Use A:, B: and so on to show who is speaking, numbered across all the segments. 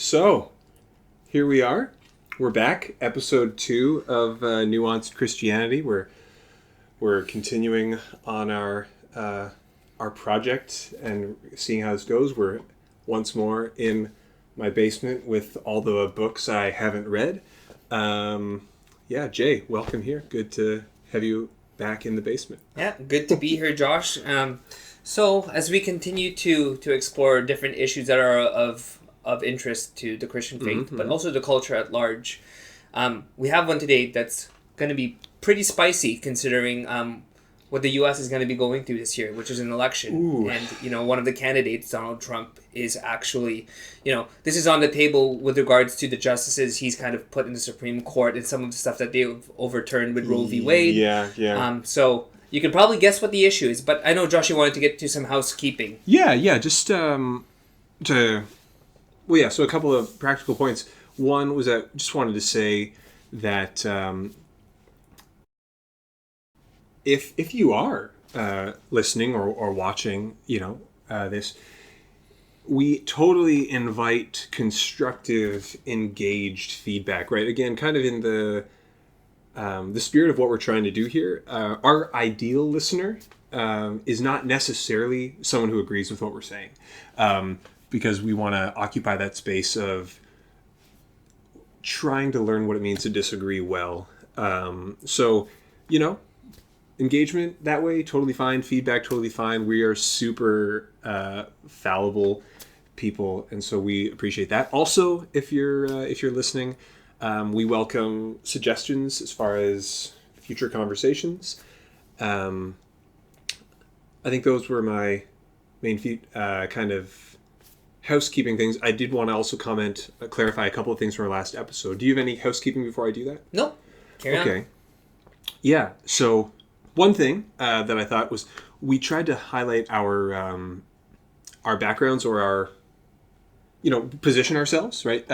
A: So, here we are. We're back, episode 2 of Nuanced Christianity. We're continuing on our project and seeing how this goes. We're once more in my basement with all the books I haven't read. Jay, welcome here. Good to have you back in the basement.
B: Yeah, good to be here, Josh. So as we continue to explore different issues that are of interest to the Christian faith, but also the culture at large, we have one today that's going to be pretty spicy considering what the U.S. is going to be going through this year, which is an election.
A: Ooh.
B: And, one of the candidates, Donald Trump, is actually, this is on the table with regards to the justices he's kind of put in the Supreme Court and some of the stuff that they've overturned with Roe v. Wade.
A: Yeah.
B: So you can probably guess what the issue is, but I know, Josh, you wanted to get to some housekeeping.
A: So a couple of practical points. One was that I just wanted to say that if you are listening or watching, this, we totally invite constructive, engaged feedback, right? Again, kind of in the spirit of what we're trying to do here. Our ideal listener is not necessarily someone who agrees with what we're saying, because we want to occupy that space of trying to learn what it means to disagree well. Engagement that way, totally fine. Feedback, totally fine. We are super fallible people, and so we appreciate that. Also, if you're listening, we welcome suggestions as far as future conversations. I think those were my main kind of housekeeping things. I did want to also clarify a couple of things from our last episode. Do you have any housekeeping before I do that?
B: No. Carry on.
A: Okay. Yeah. So one thing that I thought was we tried to highlight our backgrounds or our position ourselves, right?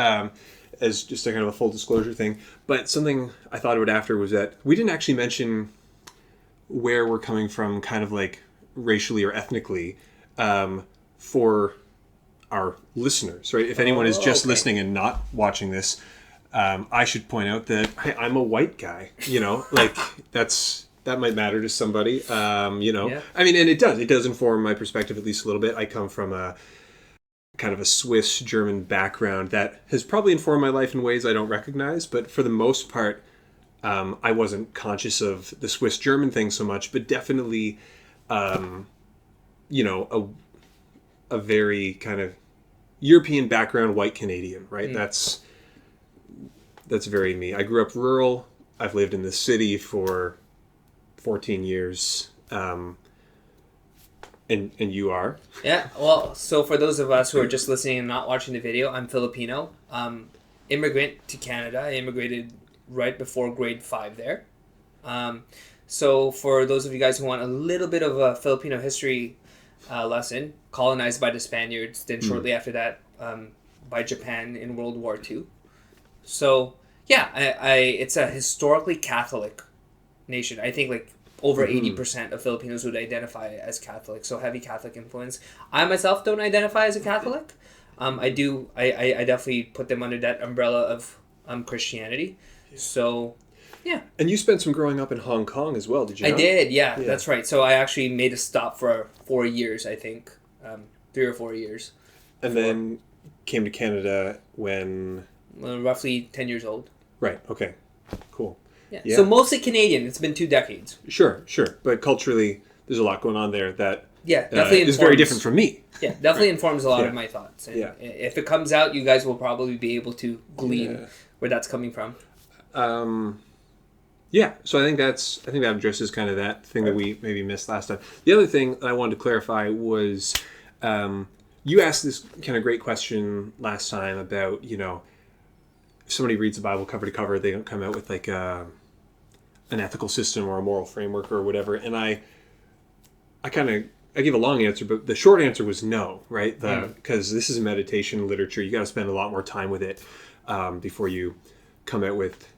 A: As just a kind of a full disclosure thing. But something I thought about after was that we didn't actually mention where we're coming from kind of like racially or ethnically for our listeners, right? If anyone is just listening and not watching this, I should point out that I'm a white guy, that might matter to somebody,
B: Yeah.
A: I mean, and it does inform my perspective at least a little bit. I come from a kind of a Swiss German background that has probably informed my life in ways I don't recognize, but for the most part, I wasn't conscious of the Swiss German thing so much, but definitely, a very kind of European background, white Canadian, right? That's very me. I grew up rural. I've lived in the city for 14 years. And you are?
B: Yeah, well, so for those of us who are just listening and not watching the video, I'm Filipino. Immigrant to Canada. I immigrated right before grade 5 there. So for those of you guys who want a little bit of a Filipino history lesson, colonized by the Spaniards, then shortly after that by Japan in World War II. So, yeah, it's a historically Catholic nation. I think like over 80% of Filipinos would identify as Catholic, so heavy Catholic influence. I myself don't identify as a Catholic. I definitely put them under that umbrella of Christianity. So, yeah.
A: And you spent some growing up in Hong Kong as well, did you not?
B: I did, yeah, that's right. So I actually made a stop for 4 years, I think. 3 or 4 years.
A: And then came to Canada when?
B: Roughly 10 years old.
A: Right, okay. Cool.
B: Yeah. So mostly Canadian. It's been 2 decades.
A: Sure. But culturally, there's a lot going on there that
B: definitely
A: is very different from me.
B: Yeah, definitely informs a lot of my thoughts. And
A: Yeah.
B: if it comes out, you guys will probably be able to glean where that's coming from.
A: So I think that addresses kind of that thing that we maybe missed last time. The other thing that I wanted to clarify was you asked this kind of great question last time about, if somebody reads the Bible cover to cover, they don't come out with like an ethical system or a moral framework or whatever. And I gave a long answer, but the short answer was no, right? Because this is meditation literature. You got to spend a lot more time with it before you come out with.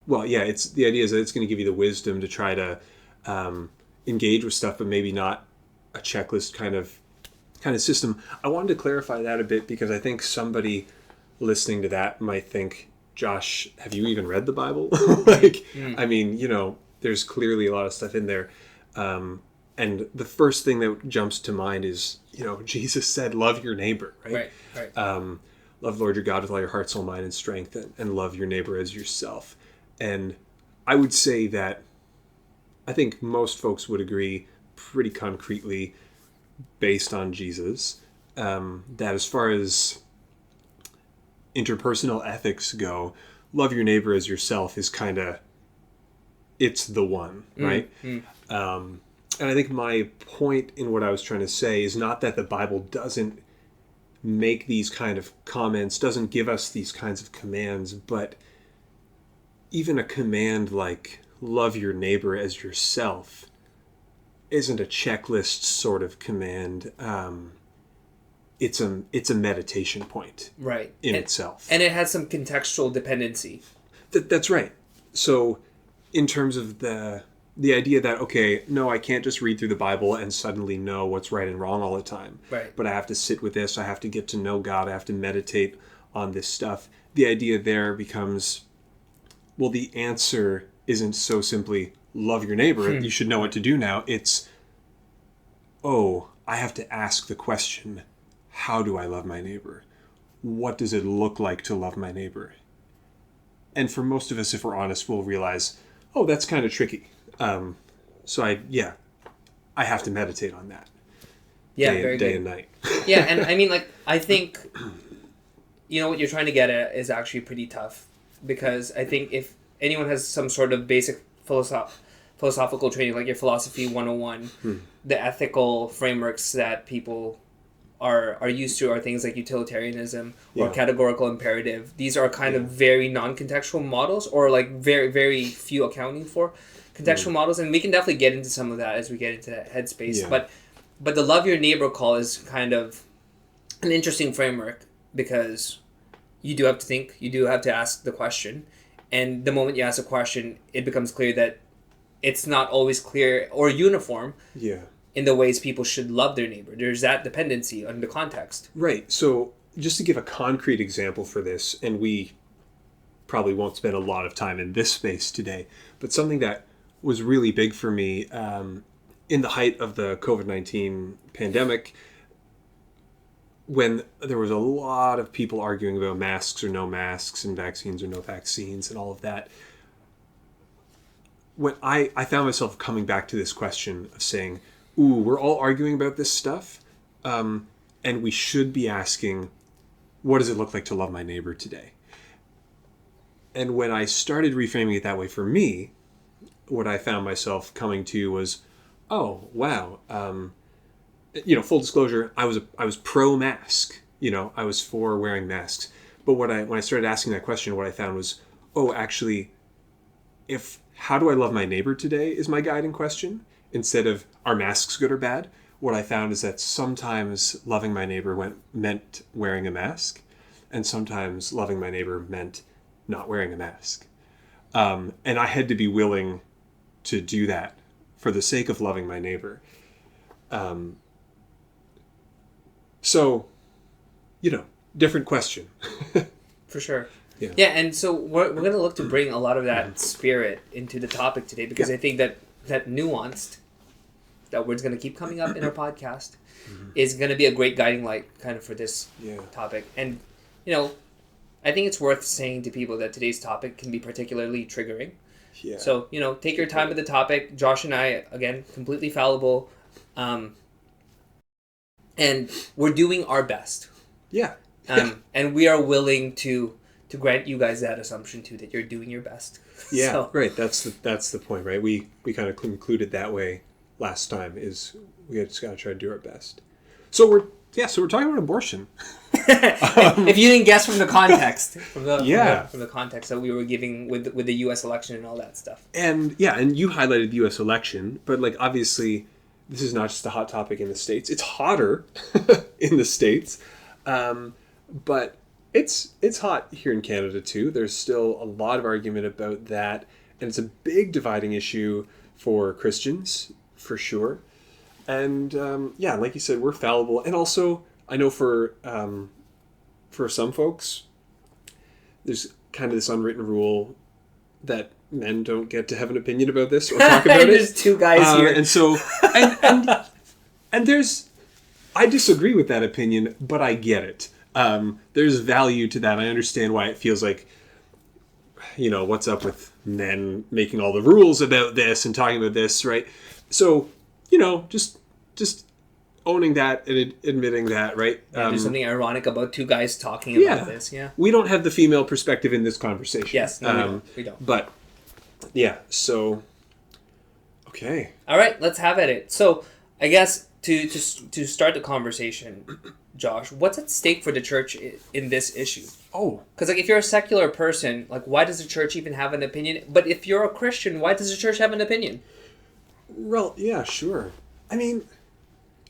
A: Well, yeah, the idea is that it's going to give you the wisdom to try to engage with stuff, but maybe not a checklist kind of kind of system. I wanted to clarify that a bit because I think somebody listening to that might think, Josh, have you even read the Bible? Like, I mean, there's clearly a lot of stuff in there. And the first thing that jumps to mind is, Jesus said, love your neighbor, right?
B: Right.
A: Love the Lord your God with all your heart, soul, mind, and strength, and love your neighbor as yourself. And I would say that I think most folks would agree pretty concretely, based on Jesus, that as far as interpersonal ethics go, love your neighbor as yourself is kind of, it's the one, right? And I think my point in what I was trying to say is not that the Bible doesn't make these kind of comments, doesn't give us these kinds of commands, but even a command like love your neighbor as yourself isn't a checklist sort of command. It's a meditation point,
B: right,
A: in itself,
B: and it has some contextual dependency.
A: That's right. So, in terms of the idea that, okay, no, I can't just read through the Bible and suddenly know what's right and wrong all the time.
B: Right.
A: But I have to sit with this. I have to get to know God. I have to meditate on this stuff. The idea there becomes, well, the answer isn't so simply love your neighbor. You should know what to do now. It's, I have to ask the question, how do I love my neighbor? What does it look like to love my neighbor? And for most of us, if we're honest, we'll realize, that's kind of tricky. So I have to meditate on that.
B: Yeah,
A: day and night.
B: Yeah, and I mean, I think, what you're trying to get at is actually pretty tough, because I think if anyone has some sort of basic philosophical training, like your philosophy 101, the ethical frameworks that people are used to are things like utilitarianism or categorical imperative. These are kind of very non-contextual models, or very, very few accounting for contextual models, and we can definitely get into some of that as we get into that headspace. Yeah. But the love your neighbor call is kind of an interesting framework, because you do have to think, you do have to ask the question, and the moment you ask a question, it becomes clear that it's not always clear or uniform in the ways people should love their neighbor. There's that dependency on the context.
A: Right. So just to give a concrete example for this, and we probably won't spend a lot of time in this space today, but something that was really big for me in the height of the COVID-19 pandemic, when there was a lot of people arguing about masks or no masks and vaccines or no vaccines and all of that, when I found myself coming back to this question of saying, we're all arguing about this stuff, and we should be asking, what does it look like to love my neighbor today? And when I started reframing it that way for me, what I found myself coming to was, wow. Full disclosure, I was pro-mask. I was for wearing masks. But when I started asking that question, what I found was, actually, how do I love my neighbor today is my guiding question, instead of are masks good or bad. What I found is that sometimes loving my neighbor meant wearing a mask, and sometimes loving my neighbor meant not wearing a mask. And I had to be willing to do that for the sake of loving my neighbor. So, different question.
B: For sure.
A: Yeah,
B: and so we're going to look to bring a lot of that spirit into the topic today, because I think that nuanced, that word's going to keep coming up in our podcast, is going to be a great guiding light kind of for this topic. And, I think it's worth saying to people that today's topic can be particularly triggering.
A: Yeah.
B: So, take your time with the topic. Josh and I, again, completely fallible. And we're doing our best.
A: Yeah.
B: And we are willing to grant you guys that assumption too, that you're doing your best.
A: Yeah, right. That's the point, right? We kind of concluded that way last time, is we just got to try to do our best. So we're talking about abortion.
B: If you didn't guess from the context, from the context that we were giving with the U.S. election and all that stuff.
A: And you highlighted the U.S. election, but obviously this is not just a hot topic in the States. It's hotter in the States, but it's hot here in Canada too. There's still a lot of argument about that, and it's a big dividing issue for Christians, for sure. And yeah, like you said, we're fallible. And also, I know for some folks, there's kind of this unwritten rule that men don't get to have an opinion about this or talk about it.
B: There's two guys here.
A: And so, and there's, I disagree with that opinion, but I get it. There's value to that. I understand why it feels like, what's up with men making all the rules about this and talking about this, right? So, just owning that and admitting that, right?
B: There's something ironic about two guys talking about this. Yeah,
A: we don't have the female perspective in this conversation.
B: Yes, no, we don't.
A: But yeah, so okay.
B: All right, let's have at it. So I guess to start the conversation, Josh, what's at stake for the church in this issue?
A: Oh,
B: because if you're a secular person, why does the church even have an opinion? But if you're a Christian, why does the church have an opinion?
A: Well, yeah, sure. I mean,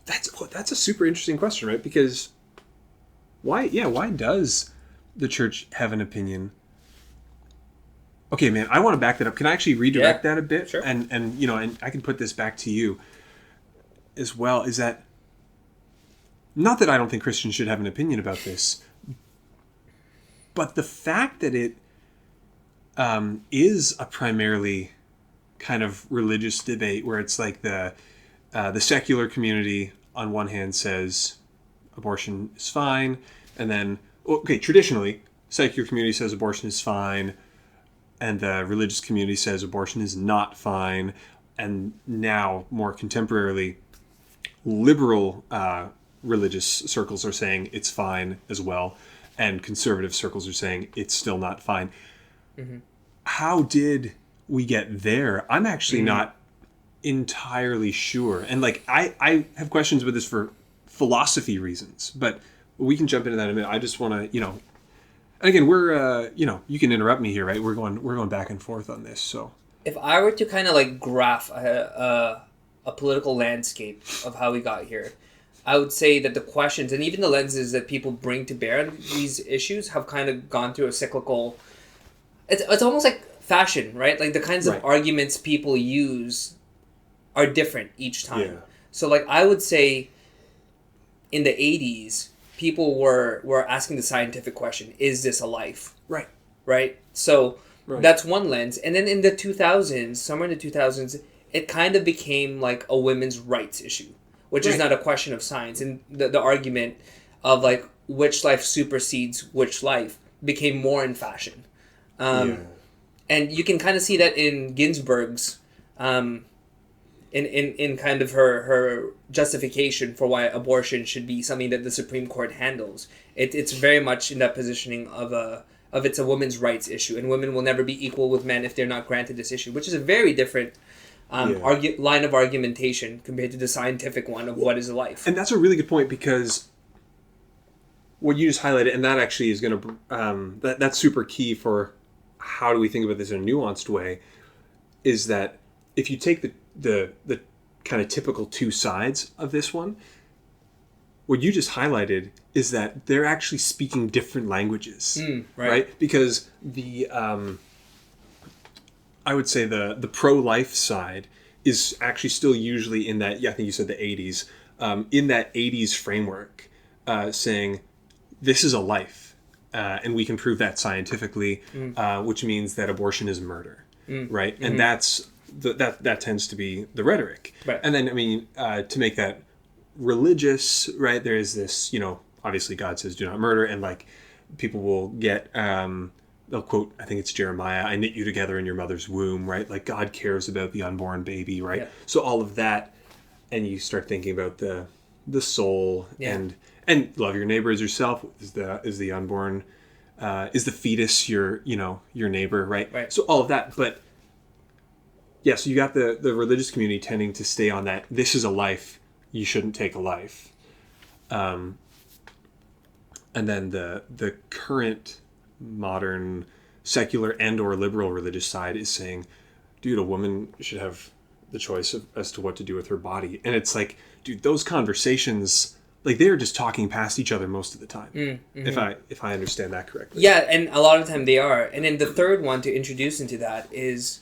A: that's a super interesting question, right? Because why does the church have an opinion? Okay, man, I want to back that up. Can I actually redirect that a bit?
B: Sure.
A: And I can put this back to you as well. Is that not that I don't think Christians should have an opinion about this, but the fact that it is a primarily kind of religious debate where it's like the secular community on one hand says abortion is fine, and then traditionally secular community says abortion is fine, and the religious community says abortion is not fine, and now more contemporarily liberal religious circles are saying it's fine as well, and conservative circles are saying it's still not fine. Mm-hmm. How did we get there? I'm actually not entirely sure. And I have questions with this for philosophy reasons, but we can jump into that in a minute. I just want to, and again, we're, you can interrupt me here, right? We're going back and forth on this. So
B: if I were to kind of graph a political landscape of how we got here, I would say that the questions and even the lenses that people bring to bear on these issues have kind of gone through a cyclical. It's almost like fashion, right? Like the kinds of arguments people use are different each time. Yeah. So I would say in the 80s, people were asking the scientific question, is this a life?
A: Right.
B: Right? So that's one lens. And then in the 2000s, somewhere in the 2000s, it kind of became a women's rights issue, which is not a question of science. And the argument of which life supersedes which life became more in fashion. And you can kind of see that in Ginsburg's in kind of her justification for why abortion should be something that the Supreme Court handles. It's very much in that positioning of it's a women's rights issue, and women will never be equal with men if they're not granted this issue, which is a very different line of argumentation compared to the scientific one of what is life.
A: And that's a really good point, because what you just highlighted, and that actually is going to that's super key for how do we think about this in a nuanced way, is that if you take the kind of typical two sides of this one, what you just highlighted is that they're actually speaking different languages, right? Because the I would say the pro-life side is actually still usually in that, I think you said the 80s, in that 80s framework, saying this is a life, and we can prove that scientifically, which means that abortion is murder, right? Mm-hmm. And that tends to be the rhetoric.
B: Right.
A: And then, to make that religious, right, there is this, obviously God says do not murder, and people will get, they'll quote, I think it's Jeremiah, I knit you together in your mother's womb, right? God cares about the unborn baby, right? Yeah. So all of that, and you start thinking about the soul, and love your neighbor as yourself is the unborn, is the fetus your neighbor, right? So all of that, but yeah, so you got the religious community tending to stay on that, this is a life, you shouldn't take a life. And then the current modern secular and or liberal religious side is saying, dude, a woman should have the choice as to what to do with her body. And it's dude, those conversations, they're just talking past each other most of the time. Mm-hmm. If I understand that correctly.
B: Yeah, and a lot of the time they are. And then the third one to introduce into that is,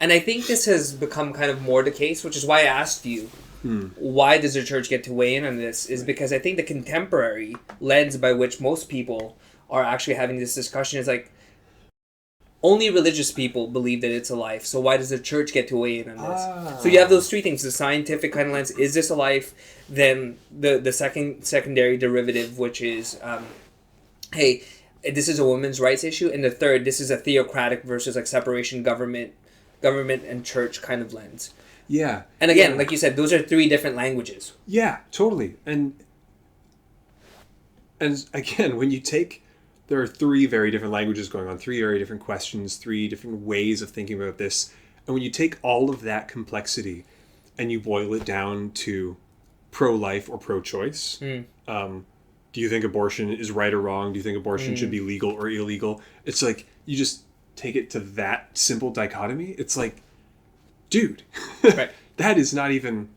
B: and I think this has become kind of more the case, which is why I asked you, Why does the church get to weigh in on this? Is because I think the contemporary lens by which most people are actually having this discussion is like, only religious people believe that it's a life, so why does the church get to weigh in on this? So you have those three things: the scientific kind of lens, is this a life? Then the secondary derivative, which is, hey, this is a women's rights issue, and the third, this is a theocratic versus like separation government and church kind of lens.
A: Yeah.
B: And again, like you said, those are three different languages.
A: Yeah, totally. And again, when you take, there are three very different languages going on, three very different questions, three different ways of thinking about this. And when you take all of that complexity and you boil it down to pro-life or pro-choice, do you think abortion is right or wrong? Do you think abortion should be legal or illegal? It's like, you just take it to that simple dichotomy. It's like, dude,
B: right.
A: That is not even,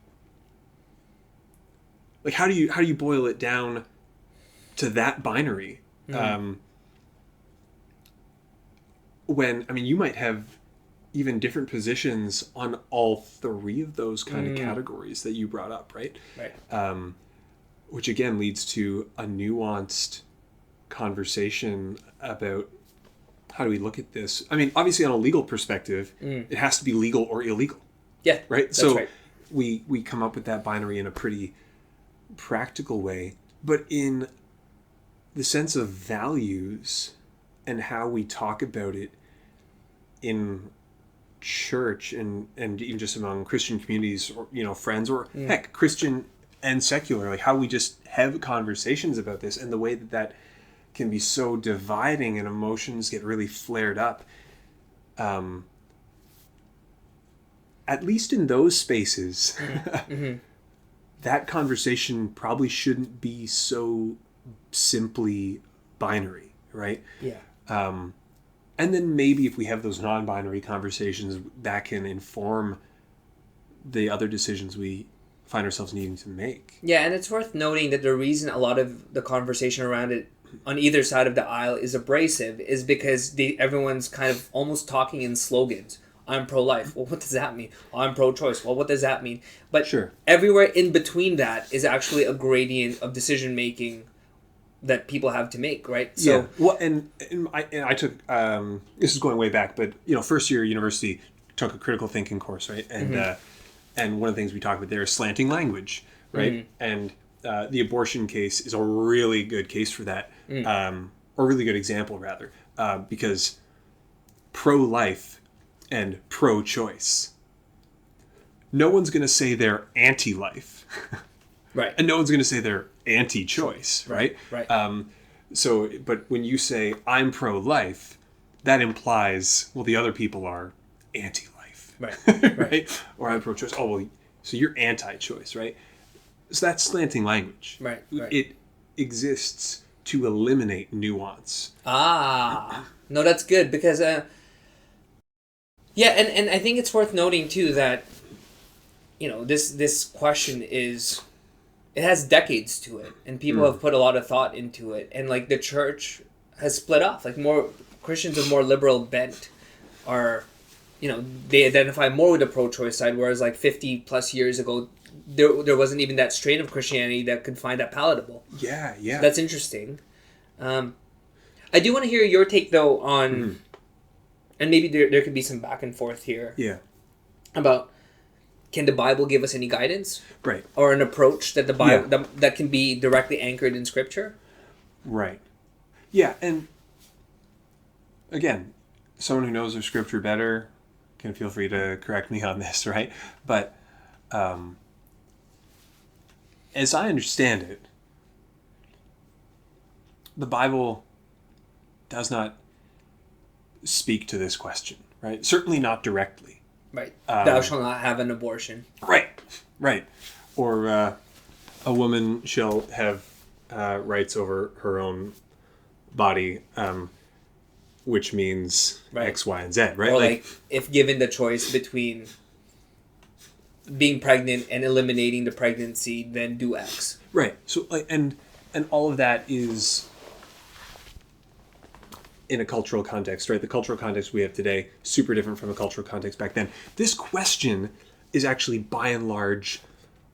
A: like, how do you boil it down to that binary? When, I mean, you might have even different positions on all three of those kind of categories that you brought up, right?
B: Right.
A: Which again leads to a nuanced conversation about how do we look at this. I mean, obviously on a legal perspective, it has to be legal or illegal.
B: Yeah,
A: right?
B: That's
A: So
B: right.
A: we come up with that binary in a pretty practical way, but in the sense of values and how we talk about it in church and even just among Christian communities or, you know, friends or heck, Christian and secular, like how we just have conversations about this and the way that can be so dividing and emotions get really flared up. At least in those spaces, that conversation probably shouldn't be so simply binary, right?
B: Yeah.
A: And then maybe if we have those non-binary conversations, that can inform the other decisions we find ourselves needing to make.
B: Yeah, and it's worth noting that the reason a lot of the conversation around it on either side of the aisle is abrasive is because everyone's kind of almost talking in slogans. I'm pro-life. Well, what does that mean? I'm pro-choice. Well, what does that mean? But
A: Sure.
B: Everywhere in between that is actually a gradient of decision-making that people have to make, right? So,
A: yeah. Well, and I took, this is going way back, but, you know, first year university, took a critical thinking course, right? And and one of the things we talk about there is slanting language, right? And the abortion case is a really good case for that, or a really good example, rather, because pro-life and pro-choice, no one's going to say they're anti-life.
B: right.
A: And no one's going to say they're anti-choice, right?
B: Right.
A: So, but when you say I'm pro-life, that implies, well, the other people are anti-life.
B: Right.
A: Right? Or I'm pro-choice. Oh, well, so you're anti-choice, right? So that's slanting language.
B: Right.
A: It exists to eliminate nuance.
B: No, that's good because, yeah, and I think it's worth noting too that, you know, this question is, it has decades to it, and people have put a lot of thought into it, and like the church has split off. Like more Christians of more liberal bent are, you know, they identify more with the pro-choice side, whereas like 50 plus years ago, there wasn't even that strain of Christianity that could find that palatable.
A: Yeah.
B: So that's interesting. I do want to hear your take though on, and maybe there could be some back and forth here.
A: Yeah.
B: About, can the Bible give us any guidance?
A: Right.
B: Or an approach that the Bible that can be directly anchored in Scripture?
A: Right. Yeah, and again, someone who knows their Scripture better can feel free to correct me on this, right? But as I understand it, the Bible does not speak to this question, right? Certainly not directly.
B: Right. Thou shalt not have an abortion.
A: Right. Or a woman shall have rights over her own body, which means X, Y, and Z, right?
B: Or like if given the choice between being pregnant and eliminating the pregnancy, then do X.
A: Right. So like, and all of that is in a cultural context, right? The cultural context we have today, super different from the cultural context back then. This question is actually by and large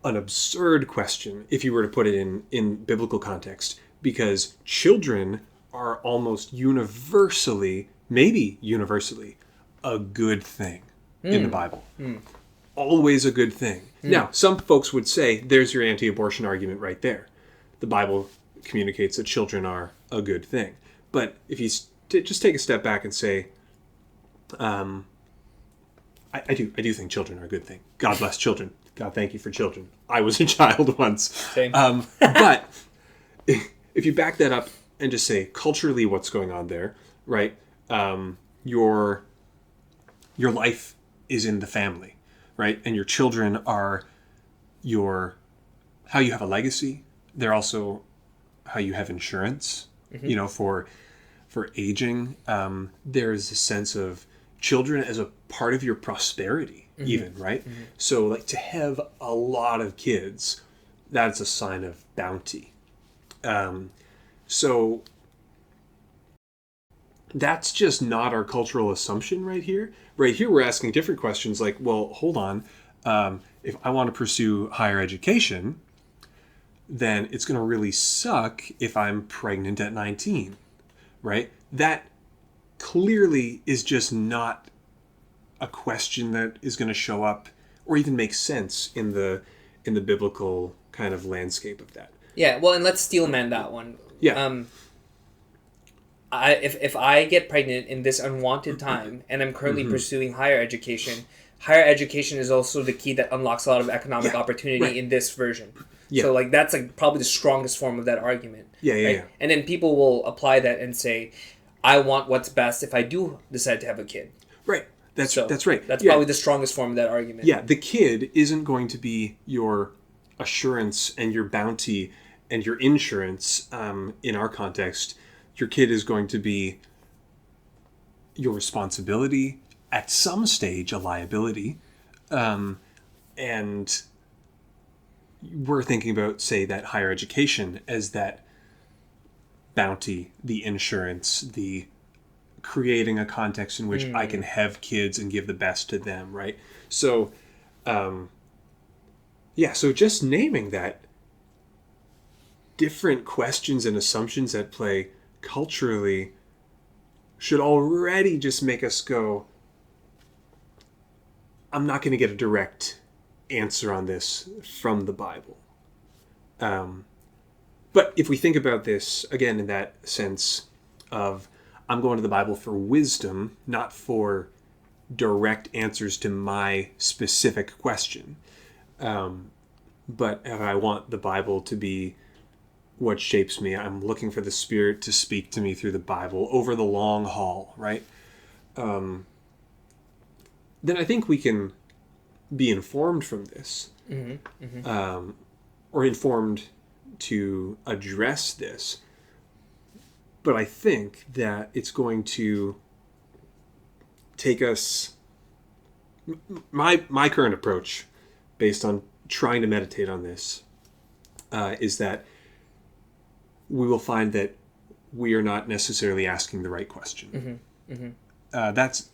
A: an absurd question if you were to put it in biblical context, because children are almost universally, maybe universally, a good thing in the Bible. Always a good thing. Now, some folks would say, there's your anti-abortion argument right there. The Bible communicates that children are a good thing. But if you just take a step back and say, I do think children are a good thing. God bless children. God, thank you for children. I was a child once.
B: Same.
A: But if you back that up and just say culturally what's going on there, right? Your life is in the family, right? And your children are how you have a legacy. They're also how you have insurance, for aging. There's a sense of children as a part of your prosperity, even, right? So like to have a lot of kids, that's a sign of bounty. So that's just not our cultural assumption right here. Right here, we're asking different questions like, well, hold on. If I want to pursue higher education, then it's going to really suck if I'm pregnant at 19, right? That clearly is just not a question that is going to show up or even make sense in the biblical kind of landscape of that.
B: Yeah, well, and let's steelman that one.
A: Yeah.
B: If I get pregnant in this unwanted time and I'm currently pursuing higher education is also the key that unlocks a lot of economic opportunity in this version. Yeah. So like that's like probably the strongest form of that argument.
A: Yeah.
B: And then people will apply that and say, I want what's best if I do decide to have a kid.
A: Right. That's right.
B: That's probably the strongest form of that argument.
A: Yeah, the kid isn't going to be your assurance and your bounty and your insurance in our context. Your kid is going to be your responsibility, at some stage a liability, and we're thinking about, say, that higher education as that bounty, the insurance, the creating a context in which I can have kids and give the best to them, right? So, so just naming that, different questions and assumptions at play culturally should already just make us go, I'm not going to get a direct answer on this from the Bible. But if we think about this, again, in that sense of, I'm going to the Bible for wisdom, not for direct answers to my specific question. But if I want the Bible to be what shapes me, I'm looking for the Spirit to speak to me through the Bible over the long haul, right? Then I think we can be informed from this, or informed to address this. But I think that it's going to take us... My current approach, based on trying to meditate on this, is that we will find that we are not necessarily asking the right question. That's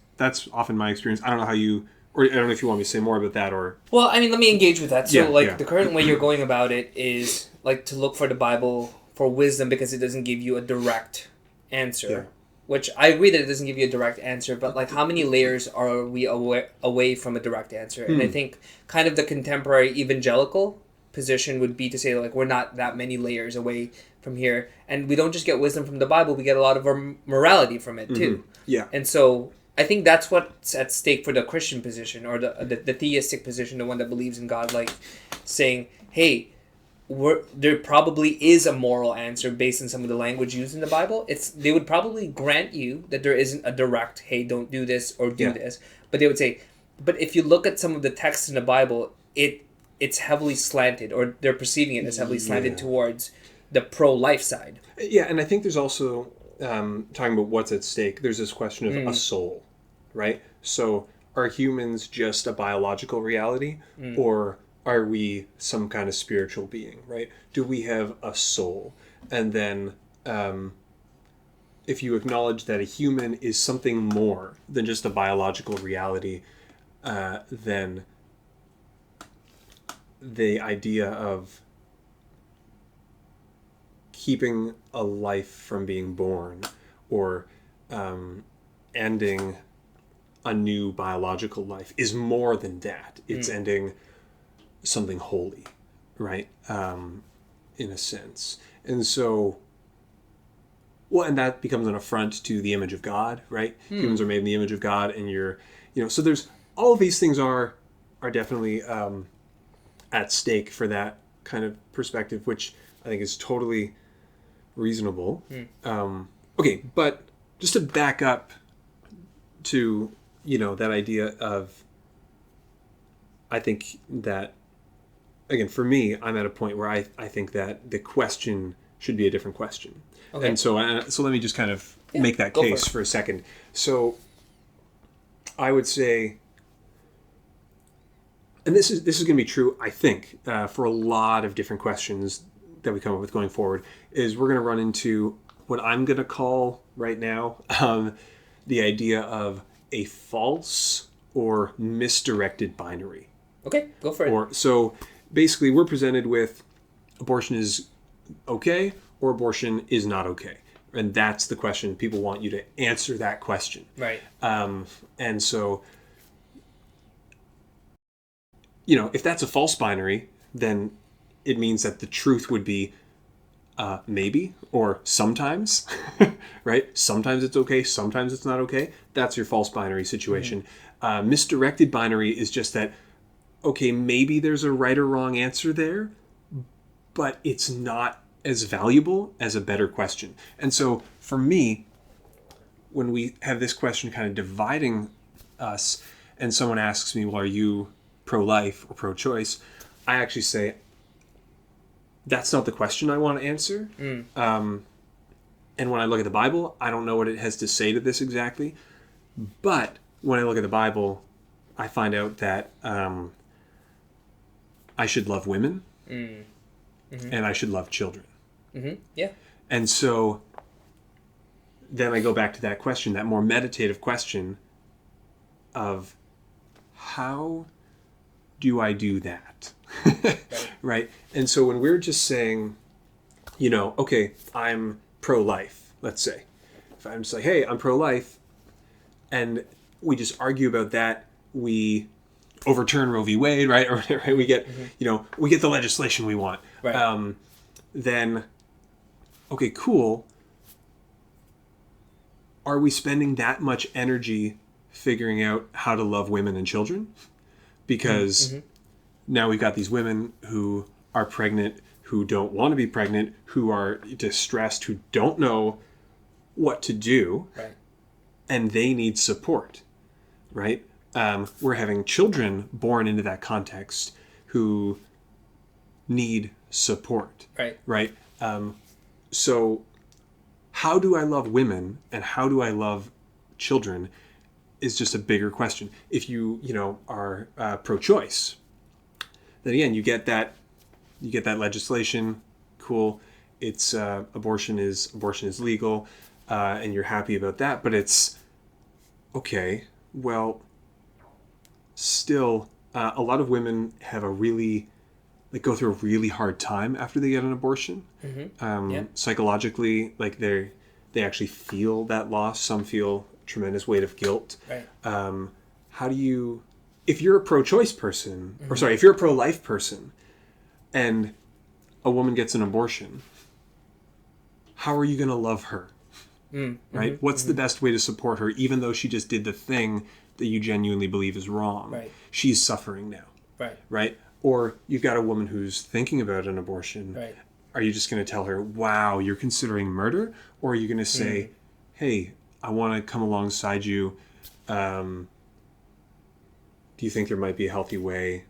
A: often my experience. I don't know how you... Or I don't know if you want me to say more about that or...
B: Well, I mean, let me engage with that. So, the current way you're going about it is, to look for the Bible for wisdom because it doesn't give you a direct answer. Yeah. Which, I agree that it doesn't give you a direct answer, but, how many layers are we away from a direct answer? And I think kind of the contemporary evangelical position would be to say, we're not that many layers away from here. And we don't just get wisdom from the Bible, we get a lot of our morality from it, too.
A: Yeah.
B: And so... I think that's what's at stake for the Christian position or the theistic position, the one that believes in God, saying, hey, there probably is a moral answer based on some of the language used in the Bible. They would probably grant you that there isn't a direct, hey, don't do this or do this. But they would say, but if you look at some of the texts in the Bible, it's heavily slanted, or they're perceiving it as heavily slanted towards the pro-life side.
A: Yeah, and I think there's also... talking about what's at stake, there's this question of a soul, right? So are humans just a biological reality, or are we some kind of spiritual being, right? Do we have a soul? And then if you acknowledge that a human is something more than just a biological reality, then the idea of keeping a life from being born, or ending a new biological life, is more than that. It's ending something holy, right? In a sense. And so, well, and that becomes an affront to the image of God, right? Humans are made in the image of God, and so there's all of these things are definitely at stake for that kind of perspective, which I think is totally reasonable. Okay, but just to back up to, that idea of, I think that, again, for me, I'm at a point where I think that the question should be a different question. Okay. And so let me just kind of make that case for a second. So I would say, and this is going to be true, I think, for a lot of different questions that we come up with going forward, is we're going to run into what I'm going to call right now the idea of a false or misdirected binary.
B: Okay, go for it.
A: So basically, we're presented with abortion is okay or abortion is not okay. And that's the question. People want you to answer that question.
B: Right.
A: And so, if that's a false binary, then it means that the truth would be maybe or sometimes, right? Sometimes it's okay, sometimes it's not okay. That's your false binary situation. Misdirected binary is just that, okay, maybe there's a right or wrong answer there, but it's not as valuable as a better question. And so for me, when we have this question kind of dividing us, and someone asks me, well, are you pro-life or pro-choice? I actually say, that's not the question I want to answer. And when I look at the Bible, I don't know what it has to say to this exactly. But when I look at the Bible, I find out that I should love women and I should love children.
B: Yeah.
A: And so then I go back to that question, that more meditative question of, how do I do that? Right? And so when we're just saying, okay, I'm pro-life, let's say. If I'm just like, hey, I'm pro-life, and we just argue about that, we overturn Roe v. Wade, right? Or right? We get, we get the legislation we want.
B: Right.
A: Then, okay, cool. Are we spending that much energy figuring out how to love women and children? Because now we've got these women who are pregnant, who don't want to be pregnant, who are distressed, who don't know what to do,
B: right,
A: and they need support, right? We're having children born into that context who need support, right? So how do I love women and how do I love children is just a bigger question. If you are pro-choice, then again you get that legislation, cool. It's abortion is legal, and you're happy about that. But it's okay. Well, still, a lot of women have go through a really hard time after they get an abortion. Psychologically, they actually feel that loss. Some feel tremendous weight of guilt.
B: Right.
A: How do you, if you're a pro-choice person, or sorry, if you're a pro-life person, and a woman gets an abortion, how are you going to love her? Right? What's the best way to support her, even though she just did the thing that you genuinely believe is wrong?
B: Right.
A: She's suffering now.
B: Right.
A: Right? Or you've got a woman who's thinking about an abortion.
B: Right.
A: Are you just going to tell her, wow, you're considering murder? Or are you going to say, hey, I want to come alongside you. Do you think there might be a healthy way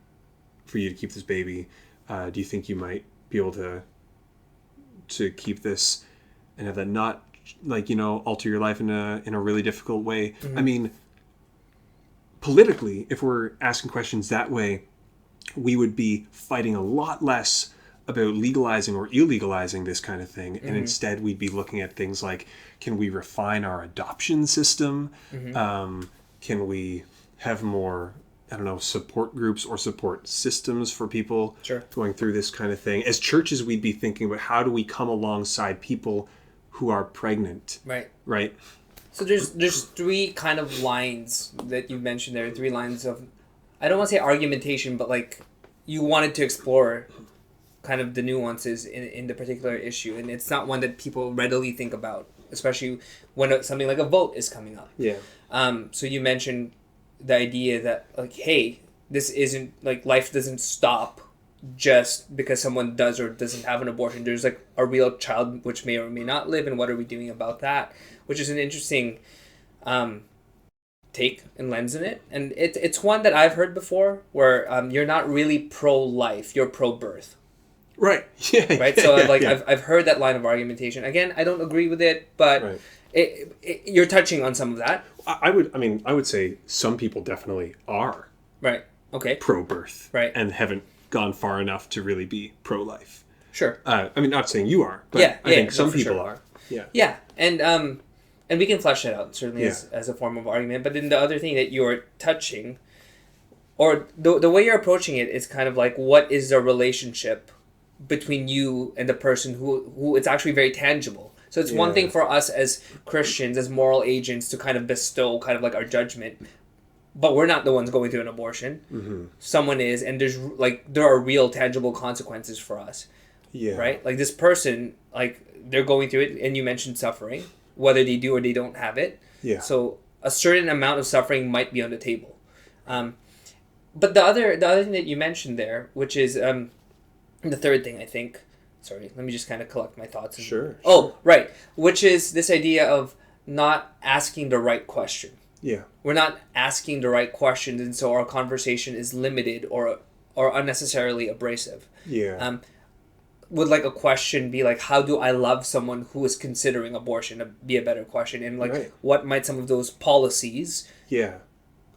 A: for you to keep this baby? Do you think you might be able to keep this and have that not alter your life in a really difficult way? I mean, politically, if we're asking questions that way, we would be fighting a lot less about legalizing or illegalizing this kind of thing. And instead we'd be looking at things like, can we refine our adoption system? Can we have more I don't know, support groups or support systems for people
B: Sure.
A: going through this kind of thing. As churches, we'd be thinking about how do we come alongside people who are pregnant,
B: Right.
A: right?
B: So there's three kind of lines that you mentioned there. Three lines of, I don't want to say argumentation, but like you wanted to explore kind of the nuances in the particular issue, and it's not one that people readily think about, especially when something like a vote is coming up.
A: Yeah.
B: So you mentioned the idea that like, hey, this isn't like life doesn't stop just because someone does or doesn't have an abortion. There's like a real child which may or may not live, and what are we doing about that? Which is an interesting take and lens in it, and it's one that I've heard before, where you're not really pro-life, you're pro-birth.
A: Right. Yeah.
B: Right. So I've heard that line of argumentation. Again, I don't agree with it, but
A: Right.
B: You're touching on some of that.
A: I would say some people definitely are
B: Right. Okay.
A: pro-birth,
B: Right.
A: and haven't gone far enough to really be pro-life.
B: Sure.
A: Not saying you are, but
B: Yeah,
A: I think
B: no,
A: some
B: for
A: people
B: sure.
A: are. Yeah.
B: Yeah, and we can flesh that out certainly as a form of argument. But then the other thing that you're touching, or the way you're approaching it, is kind of like, what is the relationship between you and the person who it's actually very tangible. So it's one thing for us as Christians, as moral agents, to kind of bestow kind of like our judgment, but we're not the ones going through an abortion.
A: Mm-hmm.
B: Someone is, and there are real tangible consequences for us.
A: Yeah.
B: Right? Like this person, like they're going through it, and you mentioned suffering, whether they do or they don't have it.
A: Yeah.
B: So a certain amount of suffering might be on the table. But the other thing that you mentioned there, which is the third thing, I think. Sorry, let me just kind of collect my thoughts.
A: Sure.
B: Oh, right. Which is this idea of not asking the right question.
A: Yeah.
B: We're not asking the right questions, and so our conversation is limited or unnecessarily abrasive.
A: Yeah.
B: Would like a question be like, how do I love someone who is considering abortion? Be a better question, and like,
A: Right.
B: what might some of those policies
A: Yeah.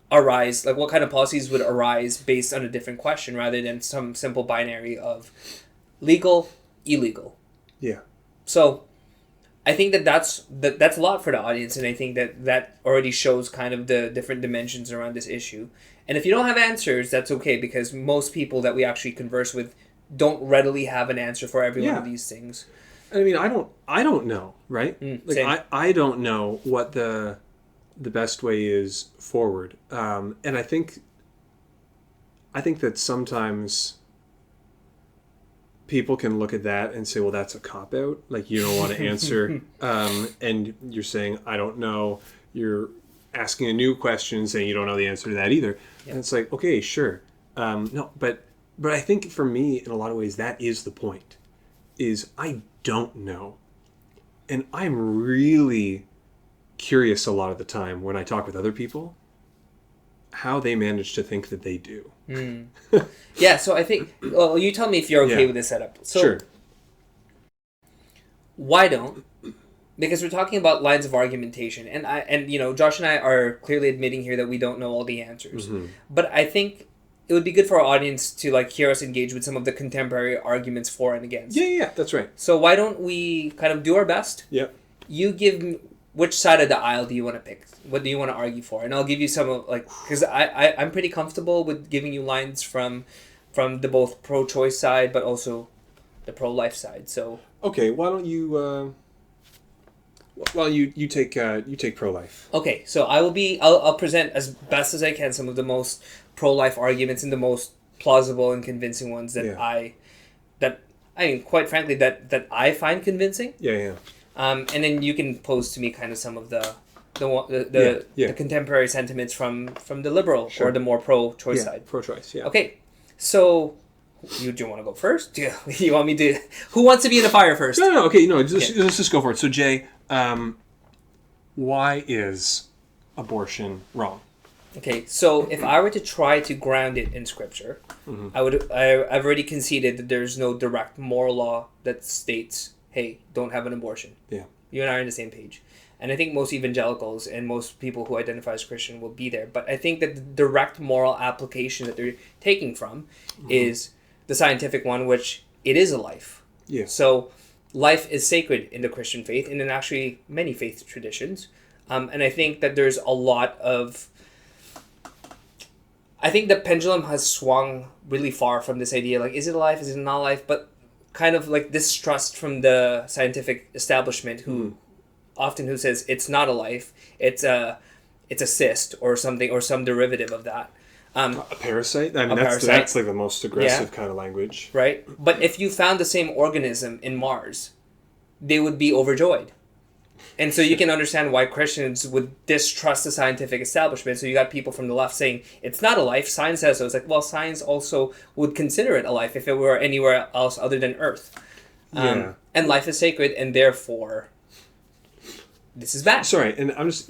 B: arise? Like, what kind of policies would arise based on a different question rather than some simple binary of legal, illegal?
A: Yeah.
B: So I think that's a lot for the audience, and I think that already shows kind of the different dimensions around this issue. And if you don't have answers, that's okay, because most people that we actually converse with don't readily have an answer for every one of these things.
A: I mean, I don't know, right?
B: Same.
A: I don't know what the best way is forward. And I think that sometimes people can look at that and say, well, that's a cop-out. Like, you don't want to answer. And you're saying, I don't know. You're asking a new question saying you don't know the answer to that either. Yeah. And it's like, okay, sure. No, but I think for me, in a lot of ways, that is the point, is I don't know. And I'm really curious a lot of the time when I talk with other people how they manage to think that they do.
B: Yeah, so I think, well, you tell me if you're okay with this setup. So,
A: sure.
B: Why don't? Because we're talking about lines of argumentation, and Josh and I are clearly admitting here that we don't know all the answers. Mm-hmm. But I think it would be good for our audience to like hear us engage with some of the contemporary arguments for and against.
A: Yeah, that's right.
B: So why don't we kind of do our best?
A: Yep.
B: You give me, which side of the aisle do you want to pick? What do you want to argue for? And I'll give you some of, like, because I'm pretty comfortable with giving you lines from the both pro-choice side, but also the pro-life side. So
A: okay, why don't you? You take pro-life.
B: Okay, so I'll present as best as I can some of the most pro-life arguments and the most plausible and convincing ones that I mean, quite frankly, that I find convincing.
A: Yeah.
B: And then you can pose to me kind of some of the contemporary sentiments from the liberal or the more pro-choice side.
A: Pro-choice, yeah.
B: Okay, so do you want to go first? Do you want me to? Who wants to be in the fire first?
A: No. Okay, no. Let's just go for it. So, Jay, why is abortion wrong?
B: Okay, so if I were to try to ground it in Scripture, mm-hmm. I've already conceded that there's no direct moral law that states, hey, don't have an abortion.
A: Yeah.
B: You and I are on the same page. And I think most evangelicals and most people who identify as Christian will be there. But I think that the direct moral application that they're taking from is the scientific one, which it is a life.
A: Yeah.
B: So life is sacred in the Christian faith and in actually many faith traditions. And I think that there's a lot of... I think the pendulum has swung really far from this idea, like, is it alive, is it not alive? But kind of like distrust from the scientific establishment who says it's not a life, it's a cyst or something, or some derivative of that.
A: A parasite? I mean,
B: parasite.
A: That's like the most aggressive kind of language.
B: Right? But if you found the same organism in Mars, they would be overjoyed. And so you can understand why Christians would distrust the scientific establishment. So you got people from the left saying, it's not a life, science says so. It's like, well, science also would consider it a life if it were anywhere else other than Earth. And life is sacred, and therefore, this is bad.
A: Sorry, and I'm just,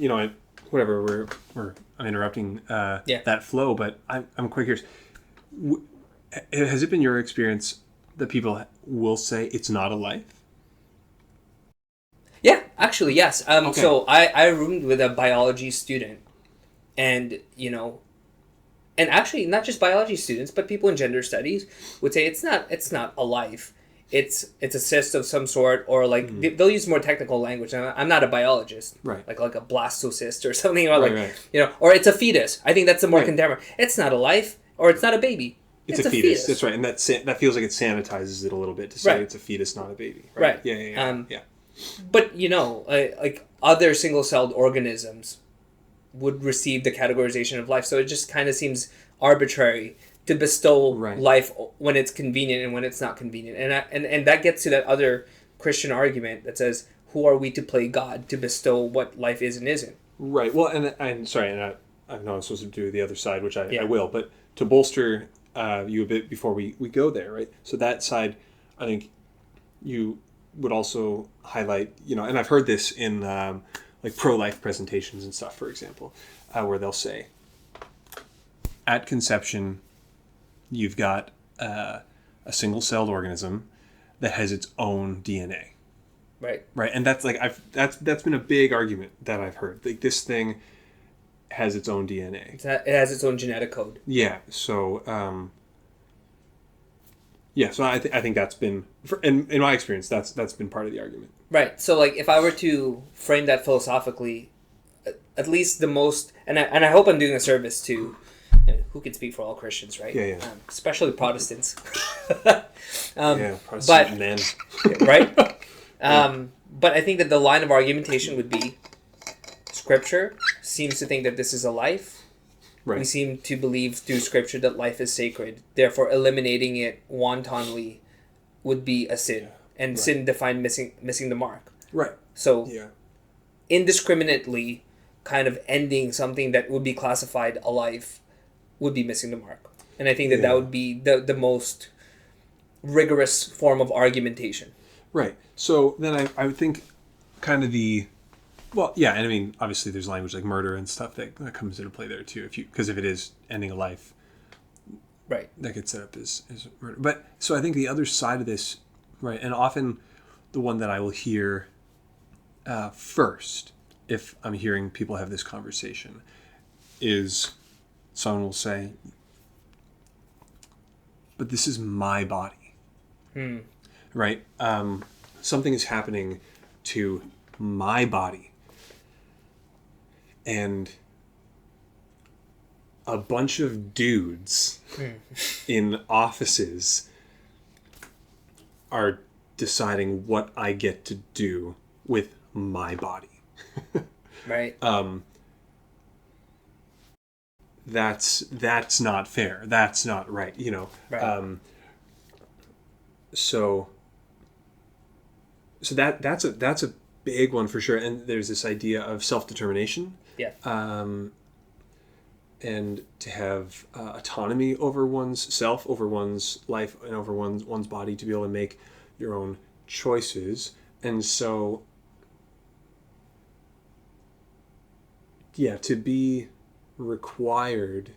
A: whatever, I'm interrupting that flow, but I'm quite curious. Has it been your experience that people will say it's not a life?
B: Yeah, actually, yes.
A: Okay.
B: So I roomed with a biology student, and and actually not just biology students, but people in gender studies would say it's not a life. It's a cyst of some sort, or like they'll use more technical language. And I'm not a biologist,
A: right?
B: Like a blastocyst or something, or or it's a fetus. I think that's the more contemporary. It's not a life, or it's not a baby.
A: It's a fetus. That's right, and that feels like it sanitizes it a little bit to say it's a fetus, not a baby. Right? Yeah.
B: But like other single-celled organisms would receive the categorization of life, so it just kind of seems arbitrary to bestow life when it's convenient and when it's not convenient, and that gets to that other Christian argument that says, who are we to play God to bestow what life is and isn't?
A: Right. Well, and sorry, and I know I'm supposed to do the other side, which I will, but to bolster you a bit before we go there, right? So that side, I think you would also highlight, and I've heard this in like pro-life presentations and stuff, for example, where they'll say, at conception, you've got a single-celled organism that has its own DNA. Right. And that's like that's been a big argument that I've heard. Like, this thing has its own DNA.
B: It has its own genetic code.
A: Yeah. So so I think that's been, in my experience, that's been part of the argument.
B: Right. So like, if I were to frame that philosophically, at least the most, and I hope I'm doing a service to, who can speak for all Christians, right?
A: Yeah.
B: Especially Protestants.
A: Protestant men.
B: Right? But I think that the line of argumentation would be, Scripture seems to think that this is a life. Right. We seem to believe through Scripture that life is sacred. Therefore, eliminating it wantonly would be a sin. And sin defined missing the mark. Right. So, indiscriminately kind of ending something that would be classified a life would be missing the mark. And I think that would be the most rigorous form of argumentation.
A: Right. So then I would think kind of and I mean, obviously there's language like murder and stuff that comes into play there too, because if it is ending a life, right, that gets set up as murder. But so I think the other side of this, right, and often the one that I will hear first if I'm hearing people have this conversation is someone will say, but this is my body. Right? Something is happening to my body. And a bunch of dudes in offices are deciding what I get to do with my body.
B: Right.
A: That's not fair. That's not right. Right. So that's a big one for sure. And there's this idea of self-determination.
B: Yeah.
A: And to have autonomy over one's self, over one's life, and over one's body, to be able to make your own choices. And so, to be required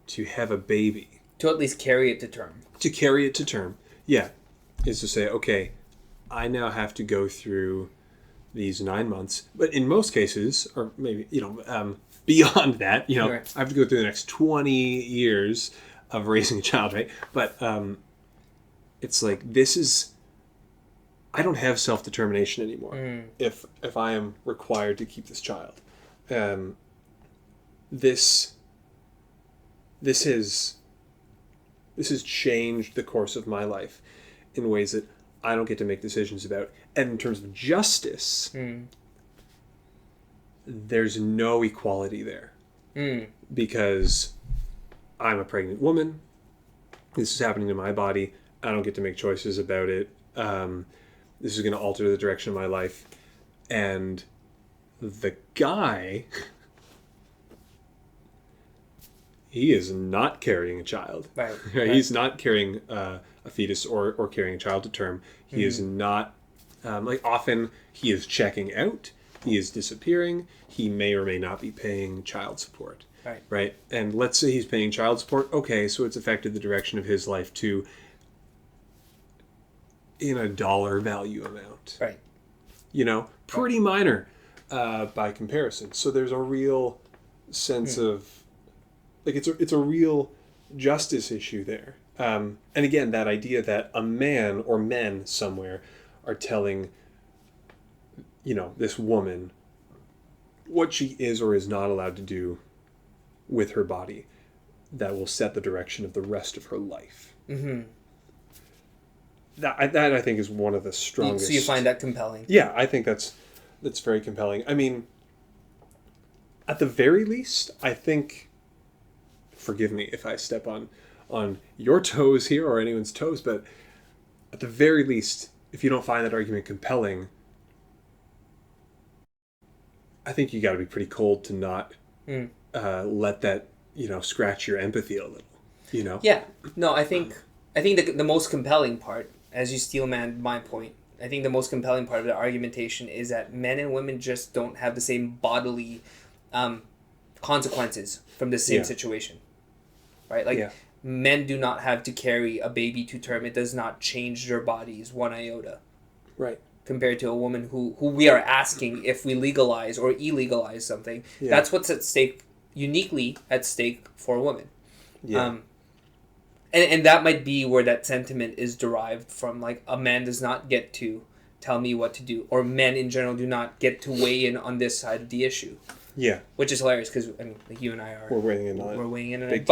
A: to have a baby.
B: To at least carry it to term.
A: To carry it to term, is to say, okay, I now have to go through these 9 months, but in most cases, or maybe, beyond that, right. I have to go through the next 20 years of raising a child, right? But it's like, I don't have self-determination anymore if I am required to keep this child. This this has changed the course of my life in ways that I don't get to make decisions about. And in terms of justice, there's no equality there. Because I'm a pregnant woman. This is happening to my body. I don't get to make choices about it. This is going to alter the direction of my life. And the guy, he is not carrying a child.
B: Right.
A: He's not carrying a fetus or carrying a child to term. He is not, often he is checking out. He is disappearing. He may or may not be paying child support. Right. And let's say he's paying child support. Okay, so it's affected the direction of his life too in a dollar value amount.
B: Right.
A: Pretty minor by comparison. So there's a real sense of, it's a real justice issue there. And again, that idea that a man or men somewhere are telling, this woman what she is or is not allowed to do with her body that will set the direction of the rest of her life. That I think is one of the strongest.
B: So you find that compelling?
A: Yeah, I think that's very compelling. I mean, at the very least, I think, forgive me if I step on your toes here or anyone's toes, but at the very least, if you don't find that argument compelling, I think you got to be pretty cold to not let that, scratch your empathy a little,
B: Yeah. No, I think the most compelling part, as you steelman my point, I think the most compelling part of the argumentation is that men and women just don't have the same bodily consequences from the same situation. Right? Men do not have to carry a baby to term. It does not change their bodies one iota.
A: Right.
B: Compared to a woman who we are asking if we legalize or illegalize something. Yeah. That's what's at stake, uniquely at stake for a woman. Yeah. And that might be where that sentiment is derived from. A man does not get to tell me what to do, or men in general do not get to weigh in on this side of the issue. Yeah. Which is hilarious because you and I are.
A: We're weighing in on it.
B: We're weighing in on
A: it.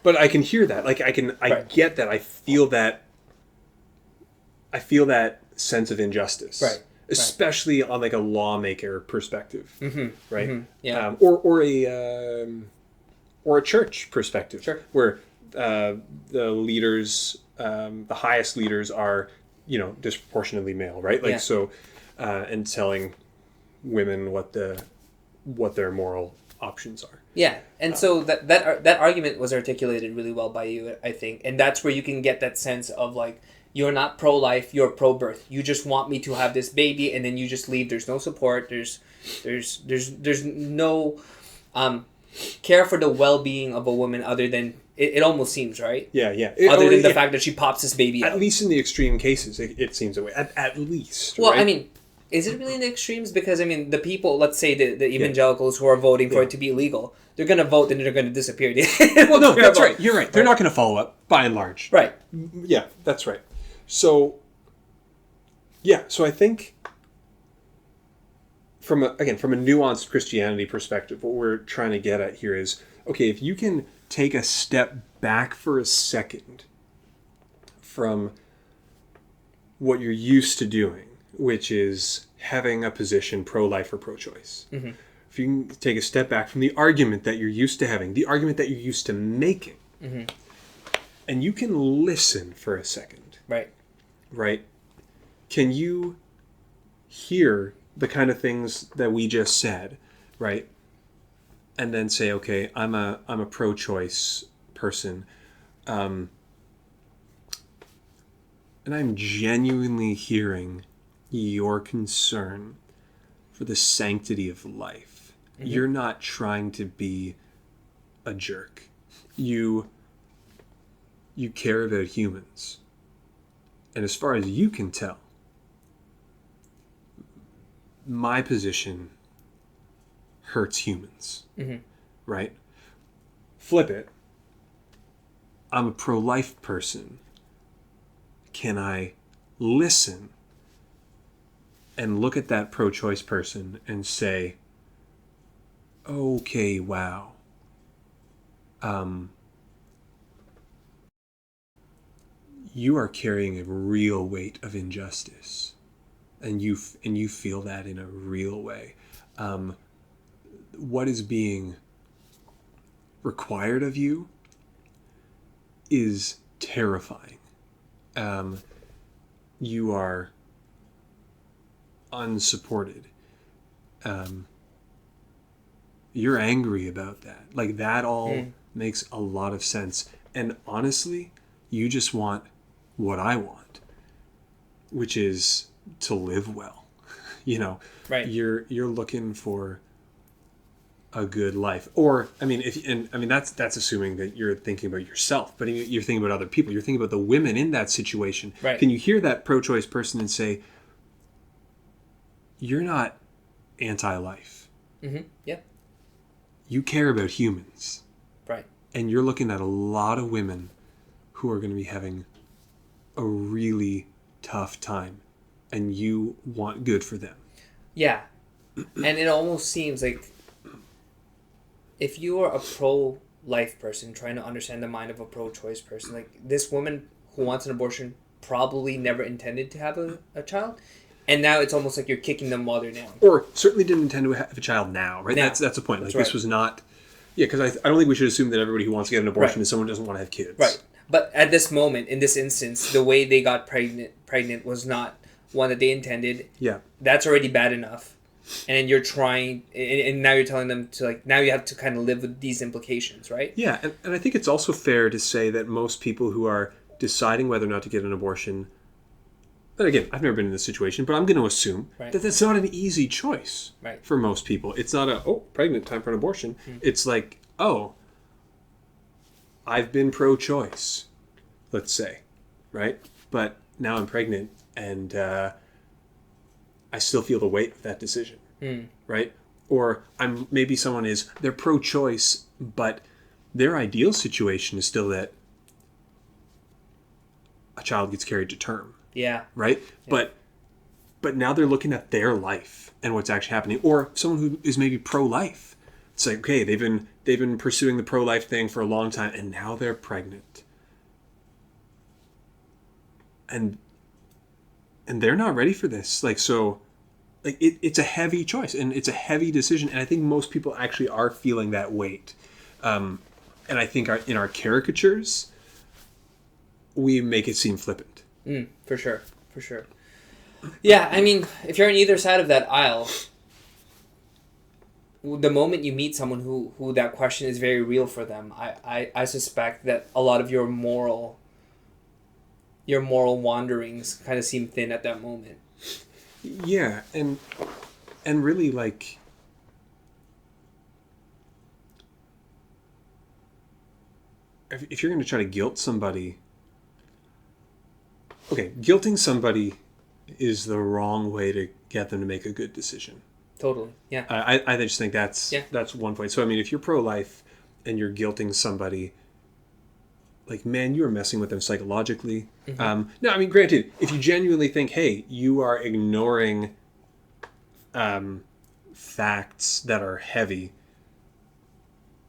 B: But
A: I can hear that. I get that. I feel that sense of injustice.
B: Right.
A: Especially on a lawmaker perspective. Right.
B: Mm-hmm. Yeah.
A: Or a church perspective.
B: Sure.
A: Where the leaders, the highest leaders are, disproportionately male, right? So, and telling women what their moral options are.
B: Yeah, and so that argument was articulated really well by you, I think, and that's where you can get that sense of you're not pro-life, you're pro-birth. You just want me to have this baby, and then you just leave. There's no support. There's no care for the well-being of a woman other than it almost seems, right?
A: Yeah.
B: Other than the fact that she pops this baby out.
A: At least in the extreme cases, it seems that way. At least.
B: Well,
A: right?
B: Is it really in the extremes? Because, the people, let's say the evangelicals who are voting for it to be illegal, they're going to vote and they're going to disappear.
A: Well, no, that's right. You're right. They're not going to follow up, by and large.
B: Right.
A: Yeah, that's right. So I think from a nuanced Christianity perspective, what we're trying to get at here is, okay, if you can take a step back for a second from what you're used to doing, which is having a position pro-life or pro-choice. Mm-hmm. If you can take a step back from the argument that you're used to having, the argument that you're used to making, and you can listen for a second. Right? Can you hear the kind of things that we just said, right? And then say, okay, I'm a pro-choice person, and I'm genuinely hearing your concern for the sanctity of life. Mm-hmm. You're not trying to be a jerk. You care about humans. And as far as you can tell, my position hurts humans. Mm-hmm. Right? Flip it. I'm a pro-life person. Can I listen and look at that pro-choice person and say, okay, wow, you are carrying a real weight of injustice, and you feel that in a real way. What is being required of you is terrifying. You are unsupported. You're angry about that. Like, that all makes a lot of sense. And honestly, you just want what I want, which is to live well.
B: Right.
A: You're looking for a good life. Or, that's assuming that you're thinking about yourself, but you're thinking about other people. You're thinking about the women in that situation.
B: Right.
A: Can you hear that pro-choice person and say, you're not anti-life.
B: Yeah.
A: You care about humans.
B: Right.
A: And you're looking at a lot of women who are going to be having a really tough time, and you want good for them.
B: Yeah. And it almost seems like if you are a pro-life person trying to understand the mind of a pro-choice person, like, this woman who wants an abortion probably never intended to have a child, and now it's almost like you're kicking them while they're down.
A: Or certainly didn't intend to have a child now, right?
B: Now.
A: That's the point. Like,
B: Right.
A: This was not... Yeah, because I don't think we should assume that everybody who wants to get an abortion
B: Right.
A: is someone who doesn't want to have kids.
B: Right. But at this moment, in this instance, the way they got pregnant was not one that they intended.
A: Yeah.
B: That's already bad enough. And you're trying, and now you're telling them to, like, now you have to kind of live with these implications, right?
A: Yeah, and I think it's also fair to say that most people who are deciding whether or not to get an abortion, but again, I've never been in this situation, but I'm going to assume
B: Right.
A: that that's not an easy choice
B: Right.
A: for most people. It's not pregnant, time for an abortion. It's like, I've been pro-choice, let's say, right? But now I'm pregnant, and I still feel the weight of that decision, right? Or maybe someone they're pro-choice, but their ideal situation is still that a child gets carried to term.
B: Yeah.
A: Right? Yeah. But now they're looking at their life and what's actually happening. Or someone who is maybe pro-life. It's like, okay, they've been pursuing the pro-life thing for a long time, and now they're pregnant. And they're not ready for this. It's a heavy choice, and it's a heavy decision, and I think most people actually are feeling that weight. And I think in our caricatures, we make it seem flippant.
B: For sure. Yeah, I mean, if you're on either side of that aisle, the moment you meet someone who that question is very real for them, I suspect that a lot of your moral wanderings kind of seem thin at that moment.
A: Yeah, and really, like, if you're going to try to guilt somebody, okay, guilting somebody is the wrong way to get them to make a good decision.
B: Totally, yeah.
A: I just think that's one point. So, I mean, if you're pro-life and you're guilting somebody, like, man, you are messing with them psychologically. No, I mean, granted, if you genuinely think, hey, you are ignoring facts that are heavy,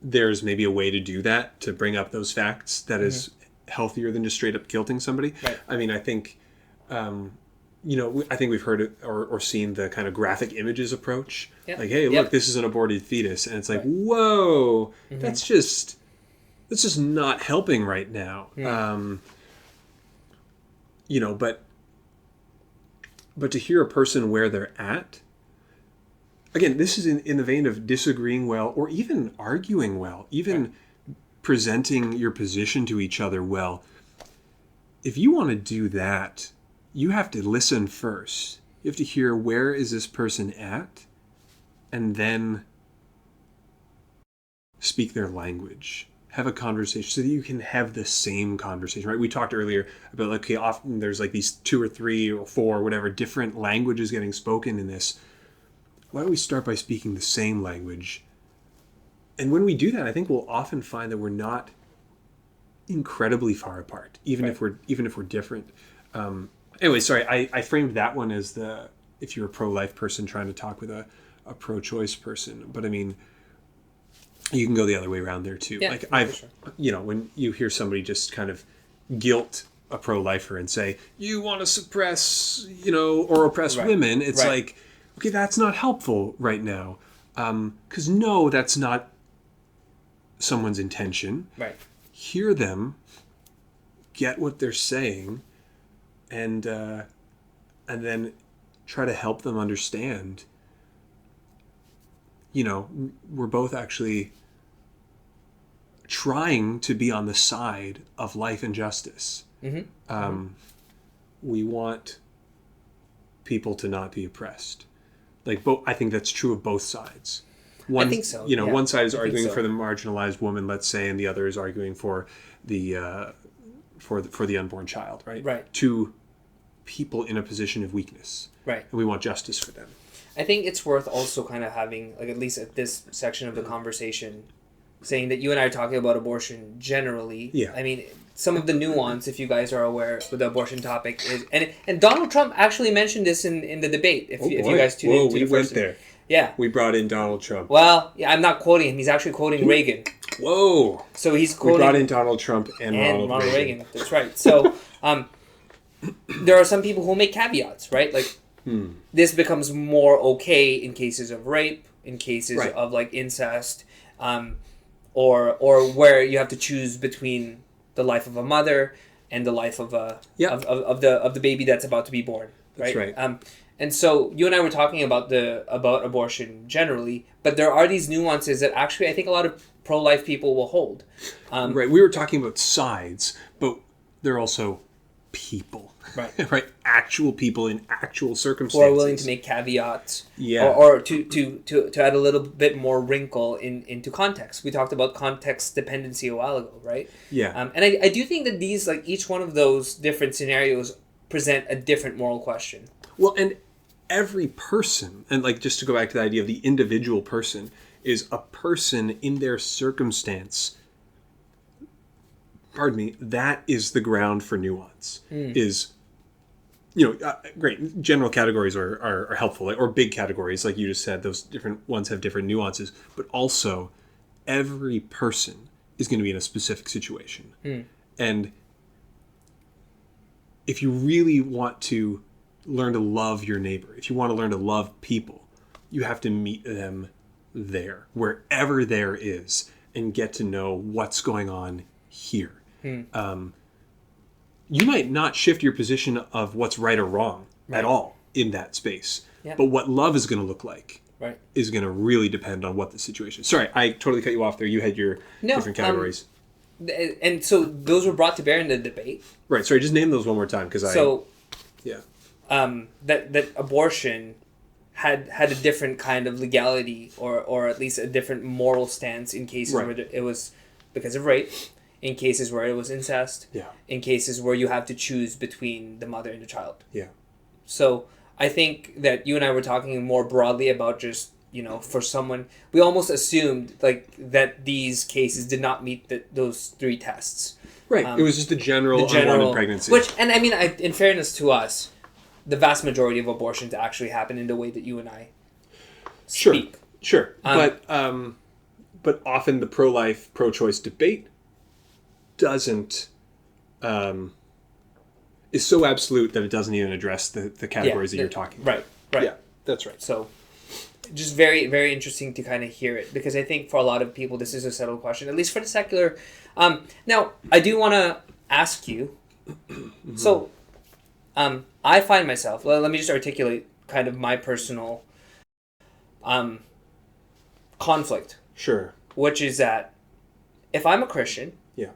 A: there's maybe a way to do that, to bring up those facts that is healthier than just straight up guilting somebody.
B: Right.
A: I mean, I think, I think we've heard it or seen the kind of graphic images approach.
B: Yep.
A: Like, hey, look, this is an aborted fetus. And it's like, whoa, that's just not helping right now. But to hear a person where they're at, again, this is in the vein of disagreeing well, or even arguing well, even presenting your position to each other well. If you want to do that, you have to listen first. You have to hear, where is this person at? And then speak their language. Have a conversation so that you can have the same conversation, right? We talked earlier about, like, okay, often there's like these 2 or 3 or 4, whatever, different languages getting spoken in this. Why don't we start by speaking the same language? And when we do that, I think we'll often find that we're not incredibly far apart, even if we're different. Anyway, sorry, I framed that one as if you're a pro-life person trying to talk with a pro-choice person. But I mean, you can go the other way around there too.
B: Yeah,
A: Like
B: for sure.
A: when you hear somebody just kind of guilt a pro-lifer and say, you want to suppress, or oppress
B: Right.
A: women, it's
B: Right.
A: like, okay, that's not helpful right now. Because no, that's not someone's intention.
B: Right.
A: Hear them, get what they're saying, and then try to help them understand. We're both actually trying to be on the side of life and justice.
B: Mm-hmm.
A: We want people to not be oppressed. I think that's true of both sides.
B: I think so. Yeah,
A: One side is
B: I think
A: arguing
B: so.
A: for the marginalized woman, let's say, and the other is arguing for the for the unborn child, right?
B: Right.
A: Two people in a position of weakness,
B: Right.
A: and we want justice for them.
B: I think it's worth also kind of having, like, at least at this section of the conversation, saying that you and I are talking about abortion generally.
A: Yeah.
B: I mean, some of the nuance, if you guys are aware, with the abortion topic is, and Donald Trump actually mentioned this in the debate. If you guys tuned into the first,
A: there.
B: Yeah.
A: We brought in Donald Trump.
B: Well, yeah, I'm not quoting him. He's actually quoting Reagan.
A: Whoa.
B: So he's
A: We
B: quoting
A: brought in Donald Trump and Ronald Reagan.
B: Reagan. That's right. So there are some people who make caveats, right? Like, this becomes more okay in cases of rape, in cases
A: Right.
B: of like incest, or where you have to choose between the life of a mother and the life of a of the baby that's about to be born. Right.
A: That's right.
B: And so you and I were talking about abortion generally, but there are these nuances that actually I think a lot of pro-life people will hold.
A: Right. We were talking about sides, but they're also people.
B: Right.
A: Right. Actual people in actual
B: Who
A: circumstances.
B: are willing to make caveats,
A: Yeah.
B: or to add a little bit more wrinkle into context. We talked about context dependency a while ago, right?
A: Yeah.
B: And I do think that these, like, each one of those different scenarios present a different moral question.
A: Well, and every person, and like just to go back to the idea of the individual person, is a person in their circumstance. Pardon me. That is the ground for nuance. Is great. General categories are helpful, or big categories, like you just said. Those different ones have different nuances, but also every person is going to be in a specific situation. And if you really want to learn to love your neighbor, if you want to learn to love people, you have to meet them there, wherever there is, and get to know what's going on here. You might not shift your position of what's right or wrong at all in that space.
B: Yeah.
A: But what love is going to look like
B: Right.
A: is going to really depend on what the situation is. Sorry, I totally cut you off there. You had your different categories.
B: And so those were brought to bear in the debate.
A: Right, sorry, just name those one more time. Yeah.
B: That abortion had a different kind of legality, or at least a different moral stance in cases
A: Right.
B: where it was because of rape, in cases where it was incest,
A: Yeah.
B: in cases where you have to choose between the mother and the child.
A: Yeah.
B: So I think that you and I were talking more broadly about just, for someone, we almost assumed like that these cases did not meet those three tests.
A: Right. It was just a general unwanted pregnancy.
B: Which, and I mean, in fairness to us, the vast majority of abortions actually happen in the way that you and I speak.
A: Sure. But often the pro-life, pro-choice debate doesn't is so absolute that it doesn't even address the categories that you're talking about.
B: Right.
A: Yeah, that's right.
B: So, just very, very interesting to kind of hear it, because I think for a lot of people this is a settled question, at least for the secular. Now, I do want to ask you. So, I find myself. Let me just articulate kind of my personal conflict.
A: Sure.
B: Which is that if I'm a Christian,
A: Yeah.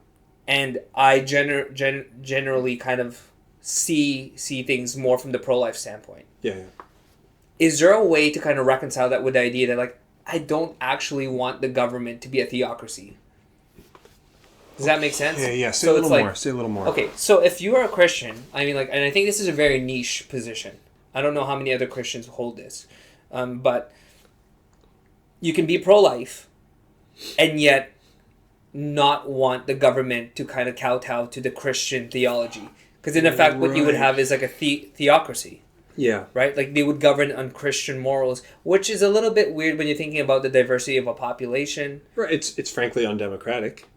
B: and I generally kind of see things more from the pro-life standpoint.
A: Yeah.
B: Is there a way to kind of reconcile that with the idea that, like, I don't actually want the government to be a theocracy? Does that make sense?
A: Yeah. Say
B: So
A: a
B: it's
A: little
B: like-
A: more. Say a little more.
B: Okay, so if you are a Christian, I mean, like, and I think this is a very niche position. I don't know how many other Christians hold this, but you can be pro-life and yet not want the government to kind of kowtow to the Christian theology. Because in effect, what you would
A: Right.
B: have is like a theocracy.
A: Yeah.
B: right? Like they would govern on Christian morals, which is a little bit weird when you're thinking about the diversity of a population.
A: Right. It's frankly undemocratic.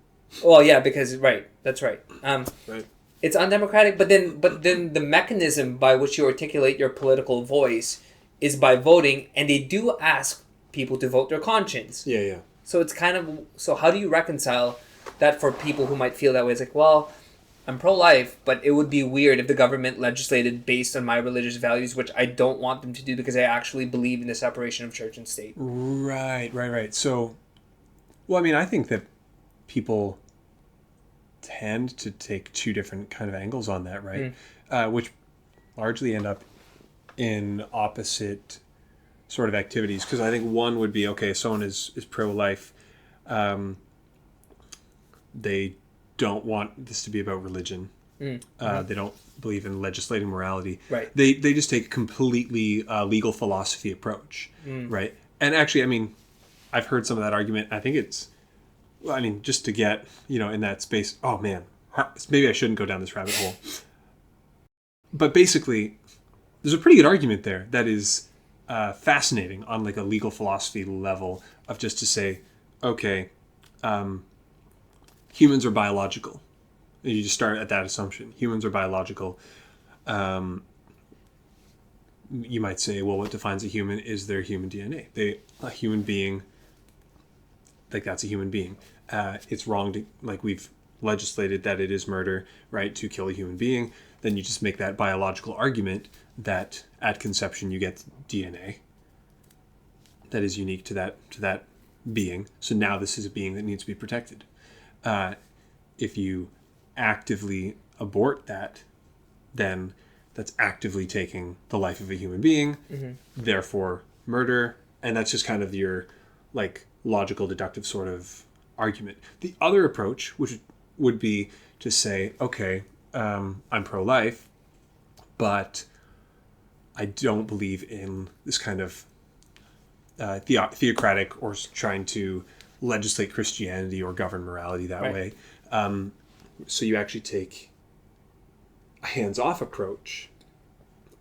B: Well, yeah, because right, that's right.
A: Right.
B: It's undemocratic, but then the mechanism by which you articulate your political voice is by voting, and they do ask people to vote their conscience.
A: Yeah. Yeah.
B: So it's kind of so. How do you reconcile that for people who might feel that way? It's like, well, I'm pro-life, but it would be weird if the government legislated based on my religious values, which I don't want them to do because I actually believe in the separation of church and state.
A: Right. Right. Right. So, well, I mean, I think that people tend to take two different kind of angles on that, right? Which largely end up in opposite sort of activities. Because I think one would be, okay, someone is pro-life. They don't want this to be about religion. They don't believe in legislating morality.
B: Right.
A: They just take a completely legal philosophy approach, right? And actually, I mean, I've heard some of that argument. I think it's, well, I mean, just to get, in that space, oh man, maybe I shouldn't go down this rabbit hole. But basically, there's a pretty good argument there that is fascinating on like a legal philosophy level of just to say, okay, humans are biological. You just start at that assumption. Humans are biological. You might say, well, what defines a human is their human DNA. A human being, like that's a human being. It's wrong to, like we've legislated that it is murder, right, to kill a human being. Then you just make that biological argument that at conception you get DNA that is unique to that being. So now this is a being that needs to be protected. If you actively abort that, then that's actively taking the life of a human being, therefore murder, and that's just kind of your like logical deductive sort of argument. The other approach, which would be to say, okay, I'm pro-life, but I don't believe in this kind of theocratic or trying to legislate Christianity or govern morality that way. So you actually take a hands-off approach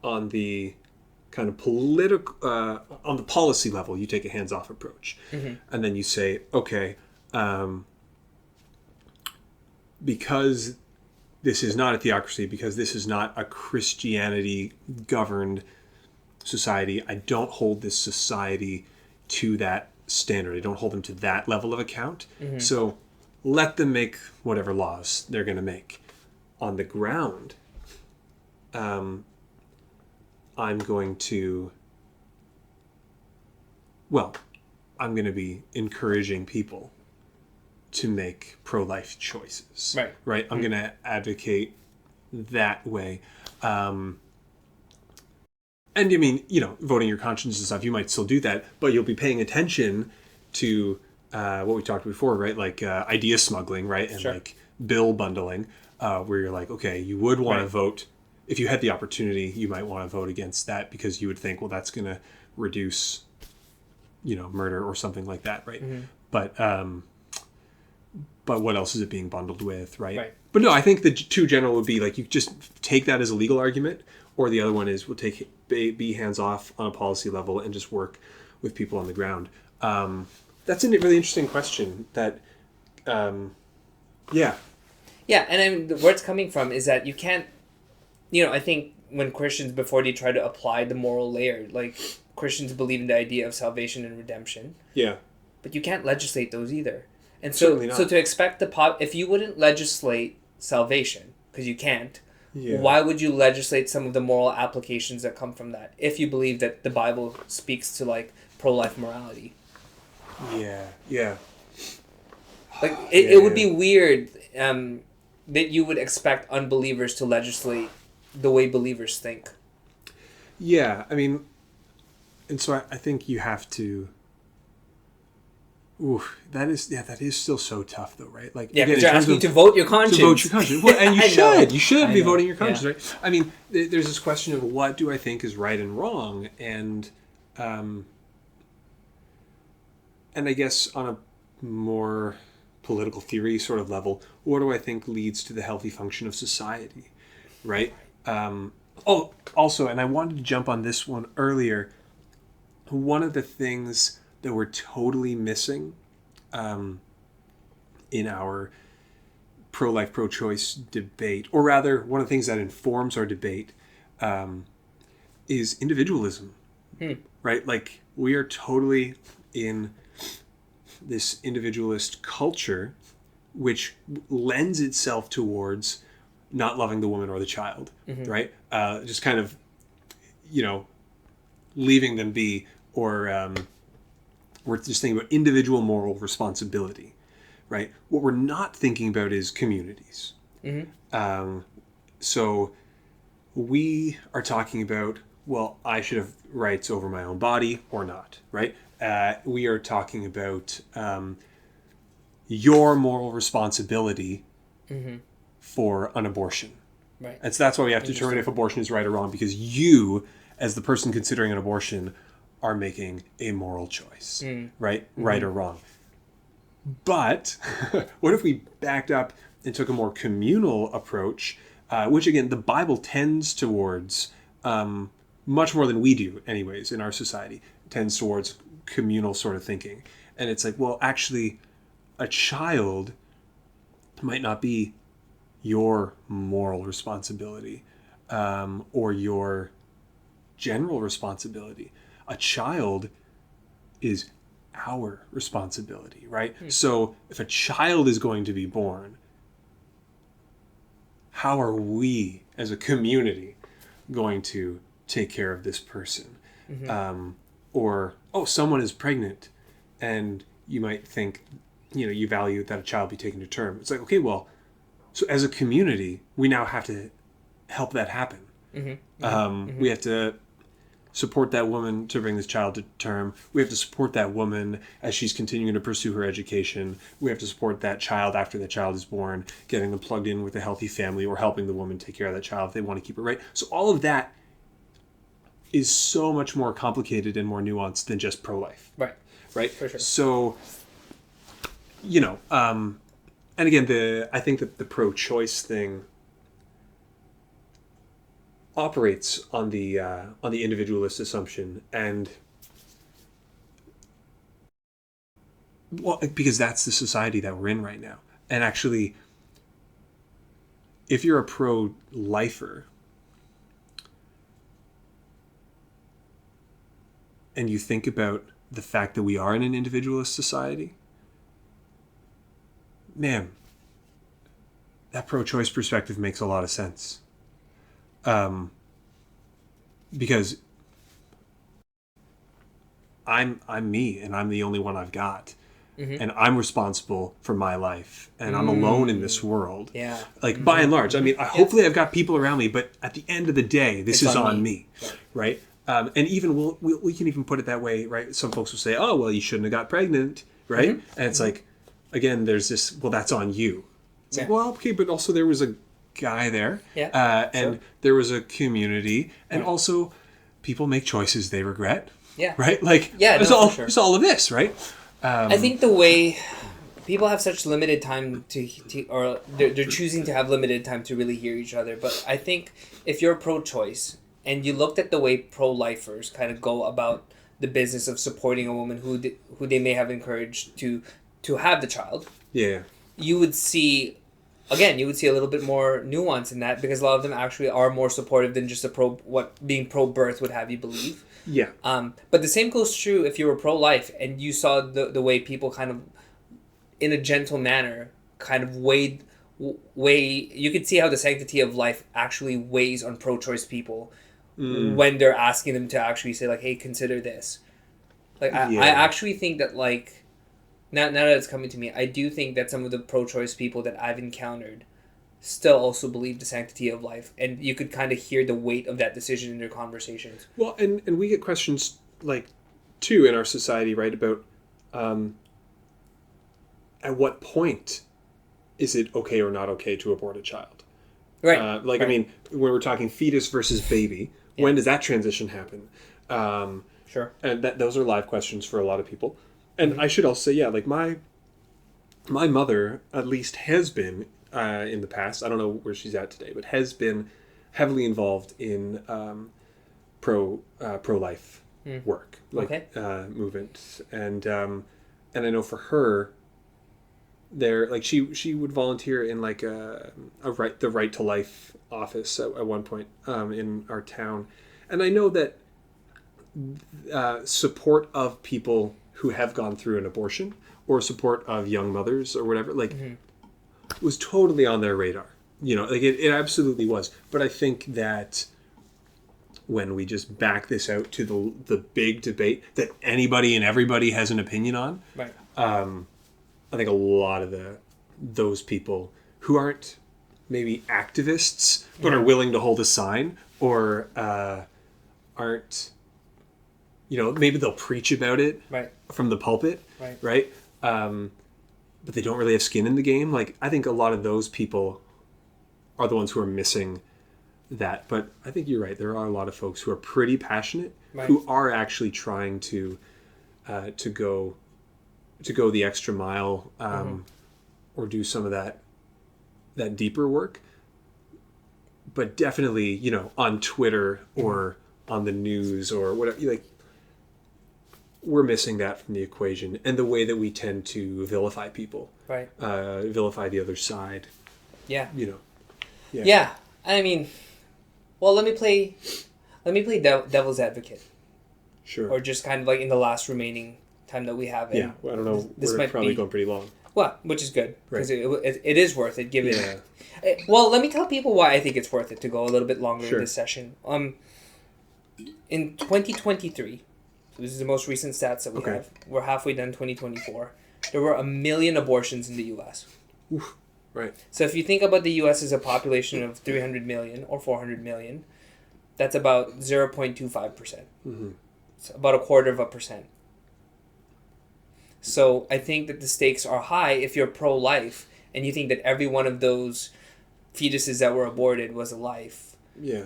A: on the kind of political, on the policy level. You take a hands-off approach, and then you say, okay, because this is not a theocracy, because this is not a Christianity-governed society, I don't hold this society to that standard. I don't hold them to that level of account. So let them make whatever laws they're going to make. On the ground, I'm going to be encouraging people to make pro-life choices. Right? I'm going to advocate that way. And I mean, voting your conscience and stuff, you might still do that, but you'll be paying attention to what we talked before, right? Like idea smuggling, right? And like bill bundling, where you're like, okay, you would want to vote. If you had the opportunity, you might want to vote against that because you would think, well, that's going to reduce, murder or something like that, right? But what else is it being bundled with, right? But no, I think the two general would be like you just take that as a legal argument, or the other one is we'll be hands off on a policy level and just work with people on the ground. That's a really interesting question. That, yeah,
B: and I mean, where it's coming from is that you can't, I think when Christians before they try to apply the moral layer, like Christians believe in the idea of salvation and redemption.
A: Yeah,
B: but you can't legislate those either. And so to expect if you wouldn't legislate salvation, because you can't, why would you legislate some of the moral applications that come from that if you believe that the Bible speaks to like pro-life morality?
A: Yeah.
B: Like it would be weird that you would expect unbelievers to legislate the way believers think.
A: Yeah, I mean, and so I think you have to. Ooh, that is still so tough though, right? Like
B: because you're asking to vote your conscience.
A: Well, and you should. You should be voting your conscience, right? I mean, there's this question of what do I think is right and wrong, and I guess on a more political theory sort of level, what do I think leads to the healthy function of society, right? Oh, also, and I wanted to jump on this one earlier. One of the things that we're totally missing in our pro-life, pro-choice debate, or rather, one of the things that informs our debate is individualism, right? Like, we are totally in this individualist culture, which lends itself towards not loving the woman or the child, right? Just kind of, leaving them be, or we're just thinking about individual moral responsibility, right? What we're not thinking about is communities. So we are talking about, well, I should have rights over my own body or not, right? We are talking about your moral responsibility for an abortion.
B: Right.
A: And so that's why we have to determine if abortion is right or wrong, because you, as the person considering an abortion, are making a moral choice, right? Right or wrong. But what if we backed up and took a more communal approach, which again, the Bible tends towards, much more than we do anyways in our society, tends towards communal sort of thinking. And it's like, well, actually, a child might not be your moral responsibility or your general responsibility. A child is our responsibility, right? So if a child is going to be born, how are we as a community going to take care of this person? Or, oh, someone is pregnant, and you might think, you value that a child be taken to term. It's like, okay, well, so as a community, we now have to help that happen. We have to support that woman to bring this child to term. We have to support that woman as she's continuing to pursue her education. We have to support that child after the child is born, getting them plugged in with a healthy family, or helping the woman take care of that child if they want to keep it right. So all of that is so much more complicated and more nuanced than just pro-life. Right?
B: For sure.
A: So, and again, I think that the pro-choice thing operates on the individualist assumption, and because that's the society that we're in right now. And actually, if you're a pro-lifer and you think about the fact that we are in an individualist society, man, that pro-choice perspective makes a lot of sense. Because I'm me, and I'm the only one I've got, and I'm responsible for my life, and I'm alone in this world.
B: Yeah.
A: Like by and large, I mean, hopefully I've got people around me, but at the end of the day, this is on me, right? And even we can even put it that way, right? Some folks will say, "Oh, well, you shouldn't have got pregnant," right? And it's like, again, there's this. Well, that's on you. It's like, well, okay, but also there was a guy there, and there was a community, and also people make choices they regret. Yeah. Right. Like there's all of this, right?
B: I think the way people have such limited time or they're choosing to have limited time to really hear each other. But I think if you're pro-choice and you looked at the way pro-lifers kind of go about the business of supporting a woman who they may have encouraged to have the child, you would see. Again, you would see a little bit more nuance in that, because a lot of them actually are more supportive than just being pro-birth would have you believe.
A: Yeah.
B: But the same goes true if you were pro-life and you saw the way people kind of, in a gentle manner, kind of weigh. You could see how the sanctity of life actually weighs on pro-choice people when they're asking them to actually say, like, hey, consider this. Like, I actually think that, like, now that it's coming to me, I do think that some of the pro-choice people that I've encountered still also believe the sanctity of life, and you could kind of hear the weight of that decision in their conversations.
A: Well, and we get questions like too in our society, right, about at what point is it okay or not okay to abort a child? Right. I mean, when we're talking fetus versus baby, when does that transition happen?
B: Sure.
A: And those are live questions for a lot of people. And I should also say, like my mother at least has been in the past. I don't know where she's at today, but has been heavily involved in pro-life work, like movement, and I know for her, there, like, she would volunteer in like the right to life office at one point in our town, and I know that support of people who have gone through an abortion or support of young mothers or whatever, like, was totally on their radar. Like it absolutely was. But I think that when we just back this out to the big debate that anybody and everybody has an opinion on,
B: Right.
A: I think a lot of those people who aren't maybe activists but are willing to hold a sign, or aren't, maybe they'll preach about it from the pulpit, right? But they don't really have skin in the game. Like, I think a lot of those people are the ones who are missing that. But I think you're right. There are a lot of folks who are pretty passionate, who are actually trying to go the extra mile, or do some of that deeper work. But definitely, on Twitter or on the news or whatever, like, we're missing that from the equation, and the way that we tend to vilify people, vilify the other side.
B: Yeah.
A: Yeah.
B: Yeah. I mean, well, let me play devil's advocate.
A: Sure.
B: Or just kind of like in the last remaining time that we have.
A: Yeah. Well, I don't know. We're probably going pretty long.
B: Well, which is good, because
A: right.
B: it is worth it, given. Yeah. Well, let me tell people why I think it's worth it to go a little bit longer in this session. In 2023. So this is the most recent stats that we have. We're halfway done 2024. There were 1 million abortions in the U.S.
A: Oof. Right.
B: So if you think about the U.S. as a population of 300 million or 400 million, that's about 0.25%.
A: Mm-hmm.
B: So about 0.25%. So I think that the stakes are high if you're pro-life and you think that every one of those fetuses that were aborted was a life.
A: Yeah.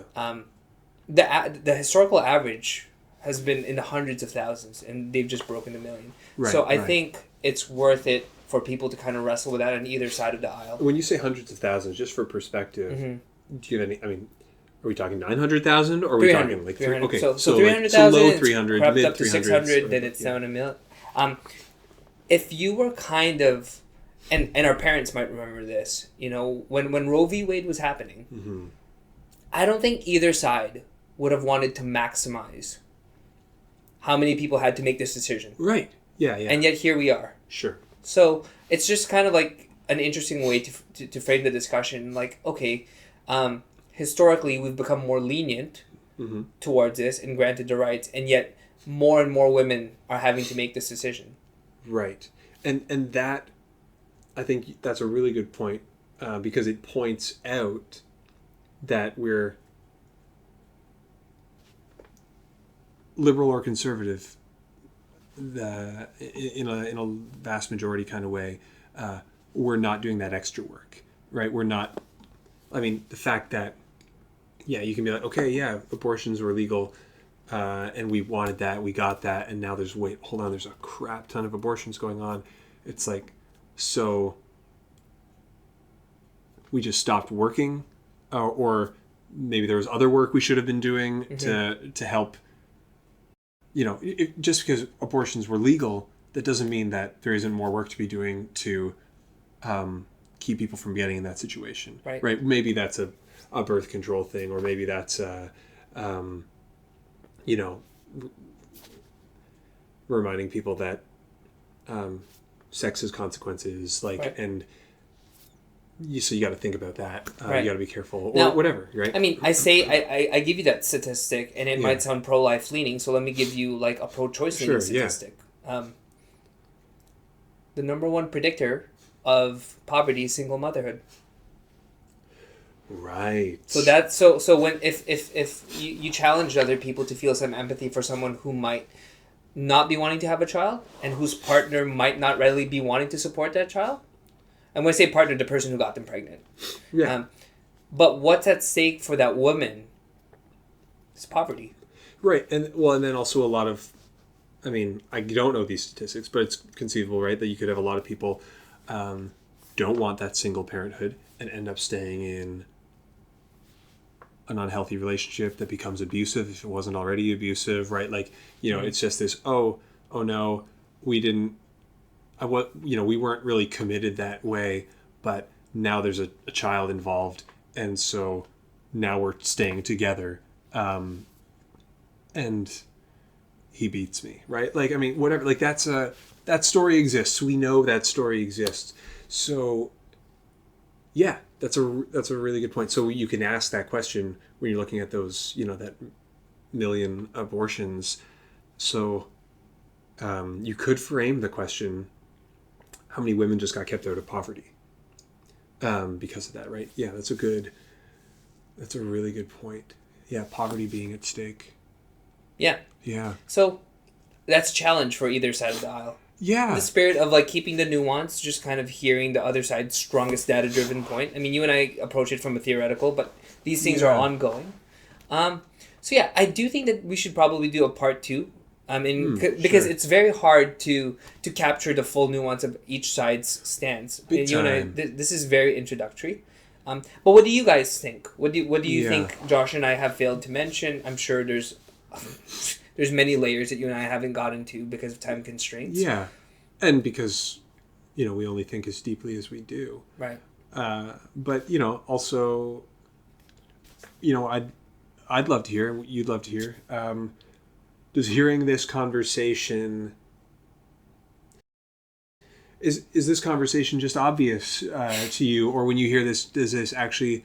B: The historical average has been in the hundreds of thousands, and they've just broken the million. Right, so I think it's worth it for people to kind of wrestle with that on either side of the aisle.
A: When you say hundreds of thousands, just for perspective, do you have any, are we talking 900,000 or are we talking like
B: 300?
A: Okay,
B: so 300,000,
A: low 300,
B: crept
A: mid
B: up to
A: 300s,
B: 600, then it's down a million. If you were kind of, and our parents might remember this, when Roe v. Wade was happening, I don't think either side would have wanted to maximize how many people had to make this decision.
A: Right. Yeah.
B: And yet here we are.
A: Sure.
B: So it's just kind of like an interesting way to frame the discussion. Like, okay, historically we've become more lenient towards this and granted the rights, and yet more and more women are having to make this decision.
A: Right. And that, I think that's a really good point, because it points out that we're liberal or conservative, in a vast majority kind of way, we're not doing that extra work, right? We're not. The fact that, you can be like, okay, abortions were legal, and we wanted that, we got that, and now there's a crap ton of abortions going on. It's like, so we just stopped working, or maybe there was other work we should have been doing to help. Just because abortions were legal, that doesn't mean that there isn't more work to be doing to keep people from getting in that situation. Right? Maybe that's a birth control thing, or maybe that's reminding people that sex has consequences, and so you got to think about that. You got to be careful, or now, whatever, right?
B: I give you that statistic, and it might sound pro-life leaning. So let me give you like a pro-choice leaning statistic. The number one predictor of poverty is single motherhood.
A: Right.
B: So that's so when if you challenge other people to feel some empathy for someone who might not be wanting to have a child and whose partner might not readily be wanting to support that child. And when I say partner, the person who got them pregnant.
A: Yeah.
B: But what's at stake for that woman is poverty.
A: Right. And then also a lot of, I don't know these statistics, but it's conceivable, right, that you could have a lot of people don't want that single parenthood and end up staying in an unhealthy relationship that becomes abusive if it wasn't already abusive, right? Like, it's just this, oh no, we didn't, we weren't really committed that way, but now there's a child involved, and so now we're staying together, and he beats me, right? Like, I mean, whatever, like that story exists. We know that story exists. So yeah, that's a really good point. So you can ask that question when you're looking at those, that million abortions. So you could frame the question, how many women just got kept out of poverty because of that, right? Yeah, that's a really good point. Yeah, poverty being at stake.
B: Yeah.
A: Yeah.
B: So that's a challenge for either side of the aisle.
A: Yeah.
B: In the spirit of like keeping the nuance, just kind of hearing the other side's strongest data driven point. I mean, you and I approach it from a theoretical, but these things are ongoing. So yeah, I do think that we should probably do a part two. Because
A: sure.
B: it's very hard to capture the full nuance of each side's stance.
A: Big
B: You and I,
A: time.
B: this is very introductory. But what do you guys think? What do you
A: Yeah.
B: think Josh and I have failed to mention? I'm sure there's many layers that you and I haven't gotten to because of time constraints.
A: Yeah. And because, we only think as deeply as we do.
B: Right.
A: But, also, I'd love to hear, you'd love to hear, does hearing this conversation, is this conversation just obvious to you? Or when you hear this, does this actually,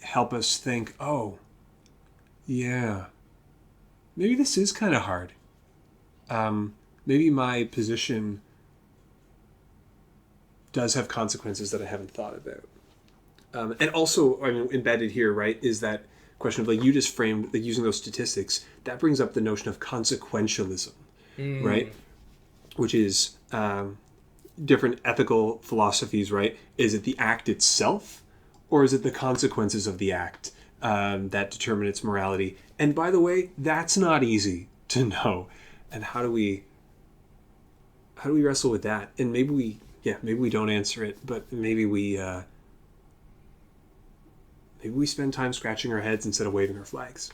A: help us think, oh, yeah, maybe this is kind of hard. Maybe my position does have consequences that I haven't thought about. And also, I mean, embedded here, right, is that question of, like, you just framed, like, using those statistics, that brings up the notion of consequentialism, right? Which is different ethical philosophies, right? Is it the act itself, or is it the consequences of the act that determine its morality? And by the way, that's not easy to know. And how do we wrestle with that? And maybe we don't answer it, but maybe we spend time scratching our heads instead of waving our flags.